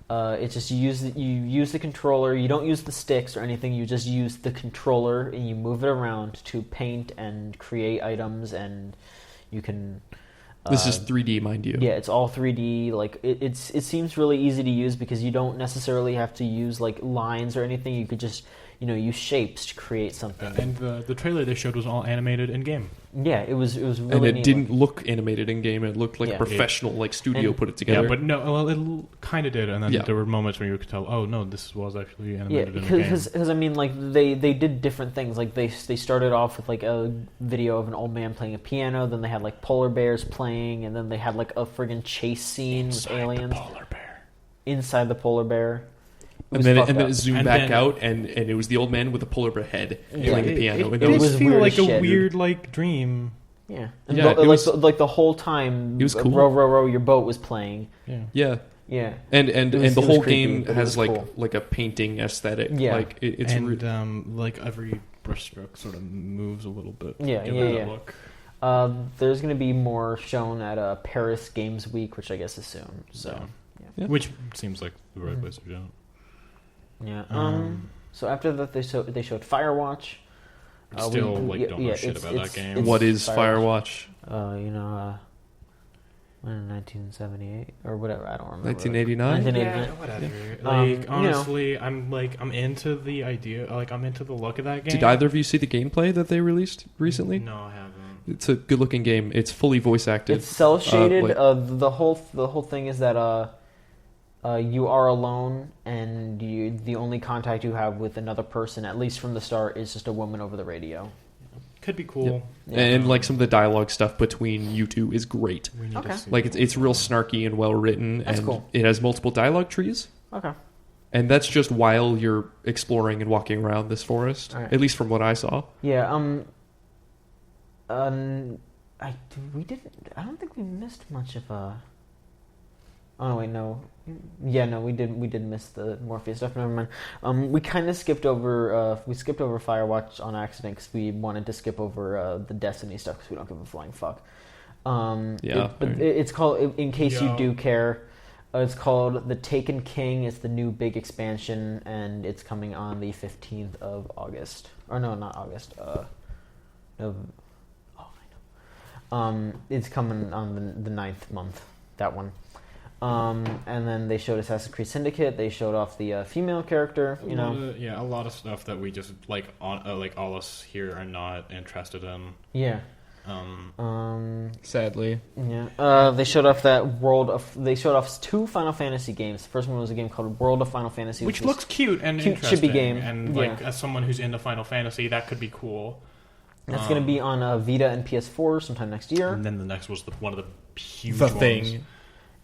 It's just you use the controller. You don't use the sticks or anything. You just use the controller and you move it around to paint and create items, and you can. This is 3D, mind you. Yeah, it's all 3D. Like it seems really easy to use because you don't necessarily have to use like lines or anything. You could just use shapes to create something. And the trailer they showed was all animated in game. Yeah, it was really. And it neat didn't look animated in game. It looked like a professional studio put it together. Yeah, but no, well, it kind of did. And then there were moments where you could tell, oh no, this was actually animated in game. Because I mean, like they did different things. Like they started off with like a video of an old man playing a piano. Then they had like polar bears playing, and then they had like a friggin' chase scene with aliens. The polar bear. Inside the polar bear. And then it zoomed back out, and it was the old man with a polar bear head playing the piano. It did feel like a weird dream. Yeah, and like the whole time, it was cool. Row, row, row, your boat was playing. Yeah. And the whole game has like a painting aesthetic. Yeah, like it's like every brushstroke sort of moves a little bit. Yeah. Look. There's going to be more shown at Paris Games Week, which I guess is soon. So, which seems like the right place to do it. Yeah. So after that, they showed Firewatch. Still don't know shit about that game. What is Firewatch? When 1978 or whatever, I don't remember. 1989. Yeah, whatever. Like honestly, I'm into the idea. Like I'm into the look of that game. Did either of you see the gameplay that they released recently? No, I haven't. It's a good looking game. It's fully voice acted. It's cell shaded. The whole thing is that you are alone, and the only contact you have with another person, at least from the start, is just a woman over the radio. Could be cool. Yeah. And like some of the dialogue stuff between you two is great. Like it's real snarky and well written, and cool. It has multiple dialogue trees. Okay. And that's just while you're exploring and walking around this forest, at least from what I saw. Yeah. I don't think we missed much of a. Oh no, wait, no. Yeah, no, we did miss the Morpheus stuff. Never mind. We kind of skipped over. We skipped over Firewatch on accident because we wanted to skip over the Destiny stuff because we don't give a flying fuck. It's called. In case you do care, it's called The Taken King. It's the new big expansion, and it's coming on the 15th of August. Or no, not August. It's coming on the 9th month. That one. And then they showed Assassin's Creed Syndicate. They showed off the female character. A lot of stuff that we just all us here are not interested in. Yeah. Sadly. Yeah. They showed off They showed off 2 Final Fantasy games. The first one was a game called World of Final Fantasy, which looks cute and interesting. Chibi game. And as someone who's into Final Fantasy, that could be cool. That's going to be on Vita and PS4 sometime next year. And then the next was one of the huge The ones. Thing.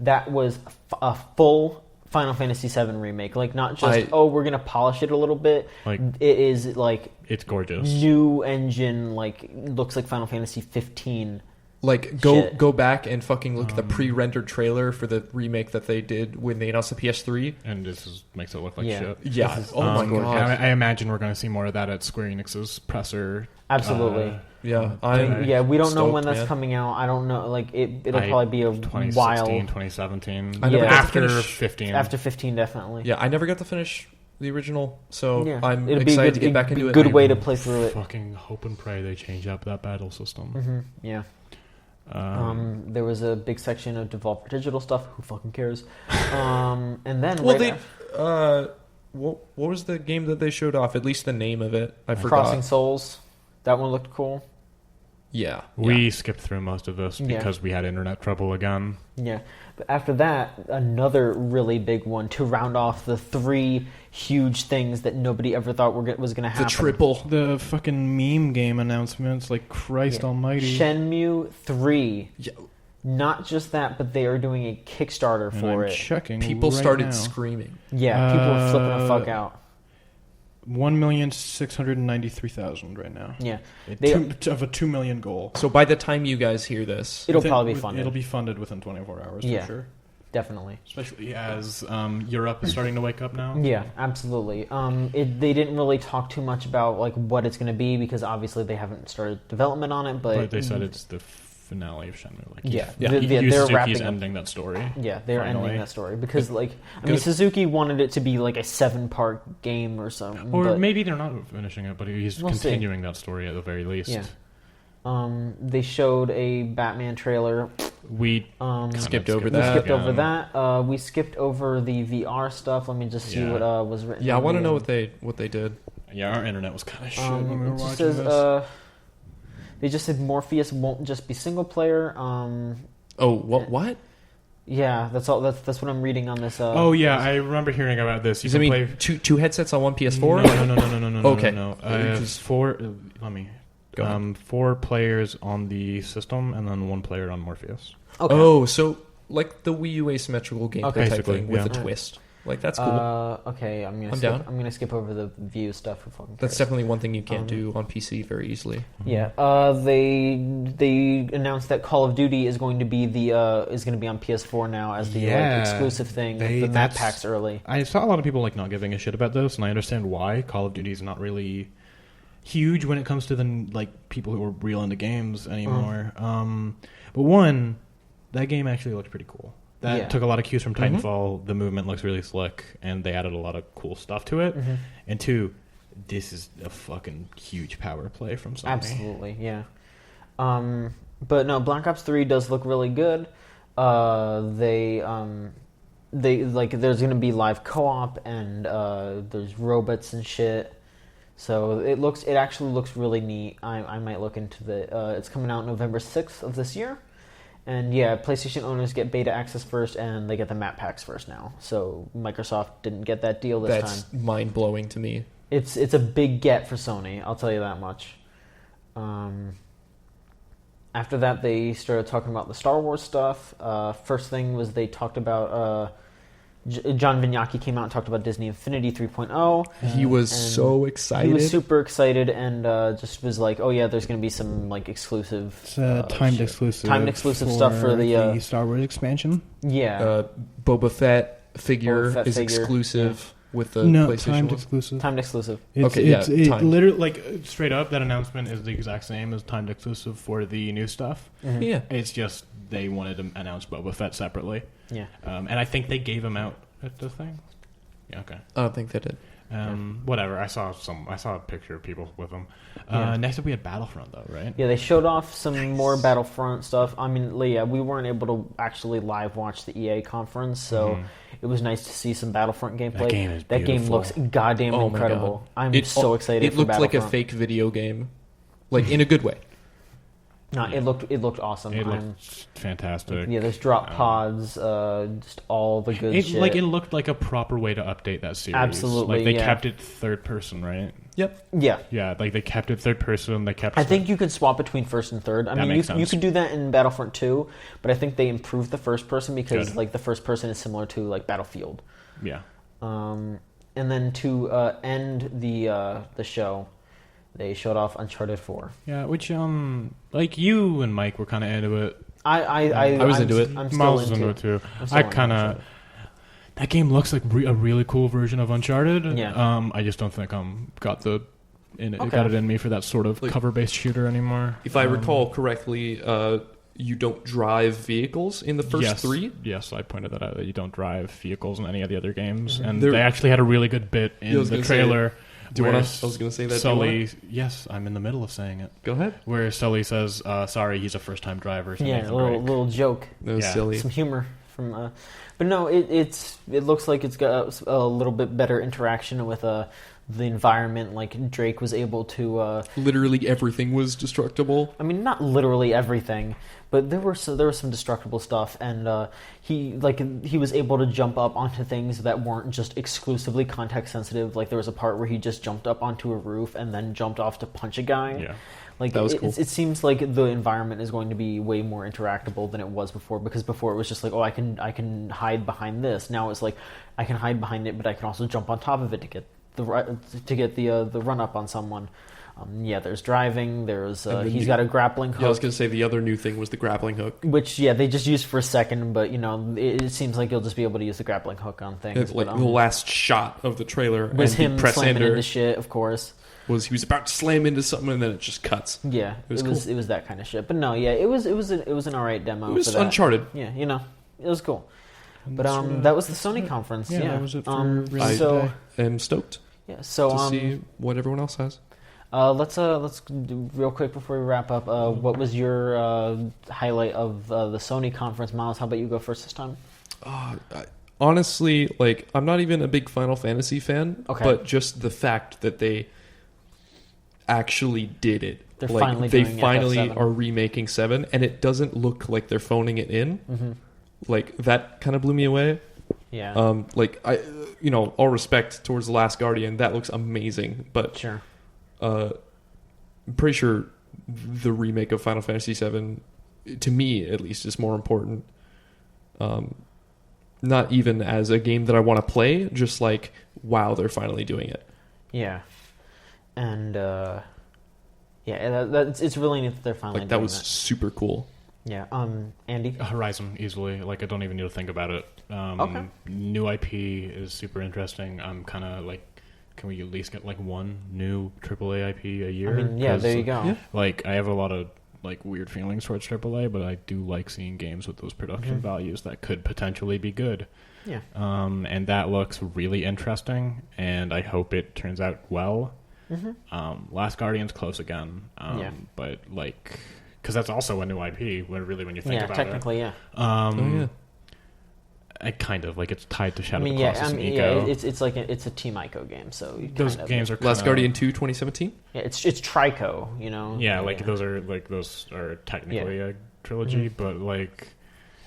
That was a full Final Fantasy VII remake. Like, not just, we're going to polish it a little bit. Like, it is, like... It's gorgeous. New engine, like, looks like Final Fantasy 15. Like, go back and fucking look at the pre-rendered trailer for the remake that they did when they announced the PS3. And this makes it look like shit. Yeah. Oh my god. I imagine we're going to see more of that at Square Enix's presser. Absolutely. Yeah, we don't know when stoked, that's man. coming out. I don't know. Like it'll I- probably be a 2016, while 2017. I never Yeah. got to After finish. 15. after 15, definitely. Yeah, I never got to finish the original, so Yeah. I'm It'll be a excited good, to get back into it. good I- way to play through it. Fucking hope and pray they change up that battle system. Yeah. Um, There was a big section of Devolver Digital stuff. Who fucking cares? And then Well, right after- what was the game that they showed off? At least the name of it, I forgot. Crossing Souls. That one looked cool. Yeah, we skipped through most of this Yeah. because we had internet trouble again. Yeah. But after that, another really big one to round off the 3 huge things that nobody ever thought was going to happen. the triple. The fucking meme game announcements, like Christ Yeah. Almighty. Shenmue 3. Yeah, Not just that, but they are doing a Kickstarter And for I'm it. checking. people right started now. screaming. Yeah, people are flipping the fuck out. 1,693,000 right now. Yeah. Of a 2 million goal. So by the time you guys hear this, It'll probably be It'll funded. be funded within 24 hours Yeah. for sure. Definitely. Especially as Europe is starting to wake up now. Yeah, absolutely. They didn't really talk too much about like what it's going to be because obviously they haven't started development on it. But they said it's the finale of Shenmue. Like, Yeah. Yu They're Suzuki's wrapping up. ending that story. Yeah, they're Finally. ending that story because like I mean Good. Suzuki wanted it to be like a 7-part game or something. Or but, maybe they're not finishing it, but he's We'll see. continuing that story at the very least. Yeah. They showed a Batman trailer. We Skipped kinda over We that. skipped over again. that. We skipped over the VR stuff. Let me just see Yeah. what was written. yeah, I want to in know the- what they did. Yeah, our internet was kind of shit when we were it just watching says this. they just said Morpheus won't just be single player. Oh, what? Yeah, that's all. That's what I'm reading on this. Oh yeah, I remember hearing about this. You Does it can mean play two headsets on one PS4? No. Okay. No. Just- 4. Let me. Go ahead. 4 players on the system, and then 1 player on Morpheus. Okay. Oh, so like the Wii U asymmetrical gameplay Okay. type Basically, thing with yeah. a twist. Like that's cool. Okay, I'm I'm down. gonna skip over the view stuff. Who fucking That's cares? definitely one thing you can't do on PC very easily. Yeah. They announced that Call of Duty is going to be on PS4 now as the Yeah. exclusive thing. They- The map that's- packs early. I saw a lot of people like not giving a shit about this, and I understand why. Call of Duty is not really huge when it comes to the like people who are real into games anymore. But one, that game actually looked pretty cool. That Yeah. took a lot of cues from Titanfall. The movement looks really slick, and they added a lot of cool stuff to it. And 2, this is a fucking huge power play from Sony. Absolutely, yeah. But no, Black Ops 3 does look really good. They like there's gonna be live co-op and there's robots and shit. So it actually looks really neat. I might look into the. It's coming out November 6th of this year. And yeah, PlayStation owners get beta access first, and they get the map packs first now. So Microsoft didn't get that deal this That's time. mind blowing to me. It's a big get for Sony. I'll tell you that much. After that, they started talking about the Star Wars stuff. First thing was they talked about John Vignacchi came out and talked about Disney Infinity 3.0. He was and so excited. He was super excited and just was like, "Oh yeah, there's going to be some like exclusive, It's timed exclusive. timed exclusive stuff for the Star Wars expansion. yeah, Boba Fett figure Boba Fett is figure, exclusive with the No, PlayStation timed one. exclusive. timed exclusive." Okay, yeah, it timed. literally Like straight up, that announcement is the exact same as timed exclusive for the new stuff. Yeah. It's just they wanted to announce Boba Fett separately, Yeah, and I think they gave him out at the thing. Yeah, okay. I don't think they did. Whatever. I saw a picture of people with them. Yeah. Next up, we had Battlefront, though, right? yeah. They showed off some more Battlefront stuff. I mean, yeah, we weren't able to actually live watch the EA conference, so it was nice to see some Battlefront gameplay. That game is That game beautiful. looks goddamn Oh my incredible. God. I'm so excited. It for looked like a Battlefront. fake video game, like in a good way. No, it looked awesome. It I'm- looked fantastic. Yeah, there's drop pods, just all the good shit. It looked like a proper way to update that series. Absolutely, Like they yeah. kept it third person, right? Yep. Yeah. Yeah, like they kept it third person. They kept. I think you could swap between first and third. I That mean, makes you sense. could do that in Battlefront 2, but I think they improved the first person because Good. like the first person is similar to like Battlefield. Yeah. And then to end the show, they showed off Uncharted 4. Yeah, which like you and Mike were kind of into it. I was I'm- into it. I'm still Miles was into into it too. I'm still I into kind of. Uncharted. That game looks like a really cool version of Uncharted. Yeah. I just don't think got the got it in me for that sort of cover-based shooter anymore. If I recall correctly, you don't drive vehicles in the first 3. Yes, I pointed that out, that you don't drive vehicles in any of the other games. And they actually had a really good bit in the trailer. I was going to say that. Sully, yes, I'm in the middle of saying it. Go ahead. Where Sully says, sorry, he's a first-time driver. So Yeah, a little joke. That was silly. Some humor from... but no, it looks like it's got a little bit better interaction with the environment. Like, Drake was able to... literally everything was destructible. I mean, not literally everything, but there was some destructible stuff, and he was able to jump up onto things that weren't just exclusively context sensitive. Like, there was a part where he just jumped up onto a roof and then jumped off to punch a guy. Yeah. Like, that was cool. It seems like the environment is going to be way more interactable than it was before, because before it was just like, oh, I can hide behind this. Now it's like, I can hide behind it, but I can also jump on top of it to get the run up on someone. There's driving. There's he's got a grappling hook. Yeah, I was going to say the other new thing was the grappling hook, which they just used for a second, but it seems like you'll just be able to use the grappling hook on things. It's like the last shot of the trailer was him slamming into shit, of course. He was about to slam into something and then it just cuts. Yeah, it was that kind of shit. But no, it was an alright demo. It was for that. Uncharted. Yeah, it was cool. But that was the Sony conference. Yeah, that was it for I am stoked. Yeah, so to see what everyone else has. Let's do real quick before we wrap up. What was your highlight of the Sony conference, Myles? How about you go first this time? Honestly, I'm not even a big Final Fantasy fan, but just the fact that they actually did it. They're finally are remaking 7, and it doesn't look like they're phoning it in. Mm-hmm. That kind of blew me away. Yeah. All respect towards The Last Guardian, that looks amazing, but sure. I'm pretty sure the remake of Final Fantasy VII, to me at least, is more important. Not even as a game that I want to play, just wow, they're finally doing it. Yeah. And it's really neat that they're finally doing that. That was super cool. Yeah. Andi? Horizon, easily. I don't even need to think about it. Okay. New IP is super interesting. I'm kind of can we at least get one new AAA IP a year? I mean, yeah, there you go. Yeah. I have a lot of weird feelings towards AAA, but I do like seeing games with those production values that could potentially be good. Yeah. And that looks really interesting, and I hope it turns out well. Mm-hmm. Last Guardian's close again. But because that's also a new IP when you think about it. Yeah, technically, yeah. I kind of it's tied to Shadow of the Colossus Colossus and Eco. Yeah, it's a Team Ico game, so those games are Last Guardian 2 2017. Yeah, it's Trico, Yeah, those are technically a trilogy, but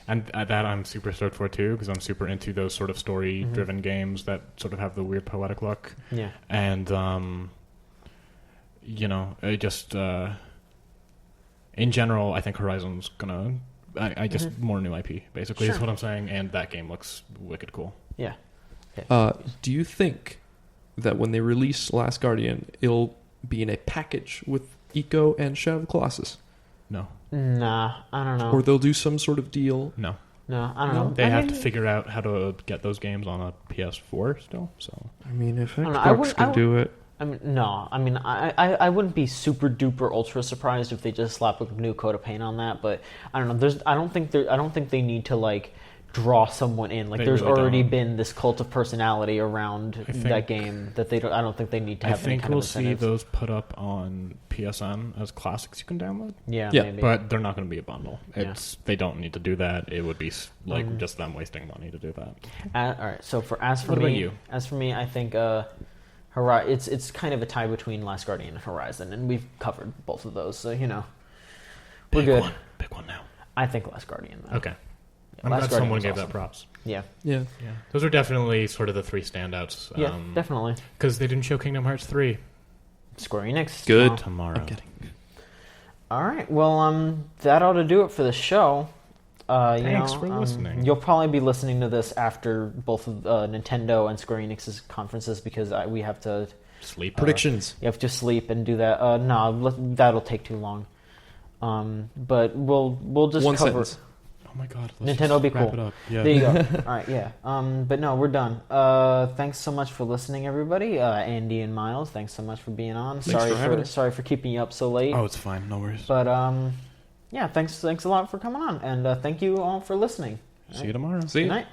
and that I'm super stoked for too, because I'm super into those sort of story-driven games that sort of have the weird poetic look. Yeah, and it just in general, I think Horizon's gonna. I just more new IP basically is what I'm saying, and that game looks wicked cool. Yeah. Do you think that when they release Last Guardian, it'll be in a package with Eco and Shadow of the Colossus? No. Nah, I don't know. Or they'll do some sort of deal? No, I don't know. They have to figure out how to get those games on a PS4 still. So if Xbox can do it. I wouldn't be super duper ultra surprised if they just slap a new coat of paint on that, but I don't know. I don't think they need to draw someone in. There's really already been this cult of personality around that game that they don't. I don't think they need to have. I think we'll see those put up on PSN as classics you can download. Yeah, maybe. But they're not going to be a bundle. They don't need to do that. It would be just them wasting money to do that. All right. So as for me, I think. It's kind of a tie between Last Guardian and Horizon, and we've covered both of those, so we're good. Pick one now. I think Last Guardian, though. Okay. I'm glad someone gave that props. Yeah. Those are definitely sort of the three standouts. Yeah, definitely. Because they didn't show Kingdom Hearts 3. Square Enix. Good. Tomorrow. I'm kidding. All right. Well, that ought to do it for the show. Thanks for listening. You'll probably be listening to this after both of Nintendo and Square Enix's conferences, because we have to sleep. Predictions. You have to sleep and do that. No, that'll take too long. But we'll just One cover. sentence. Oh my god. Let's Nintendo would be wrap cool. it up. Yeah. There you go. All right, yeah. But no, we're done. Thanks so much for listening, everybody. Andy and Myles, thanks so much for being on. Thanks for having us. Sorry for keeping you up so late. Oh, it's fine. No worries. But yeah, thanks a lot for coming on, and thank you all for listening. See you tomorrow. See Good you. night.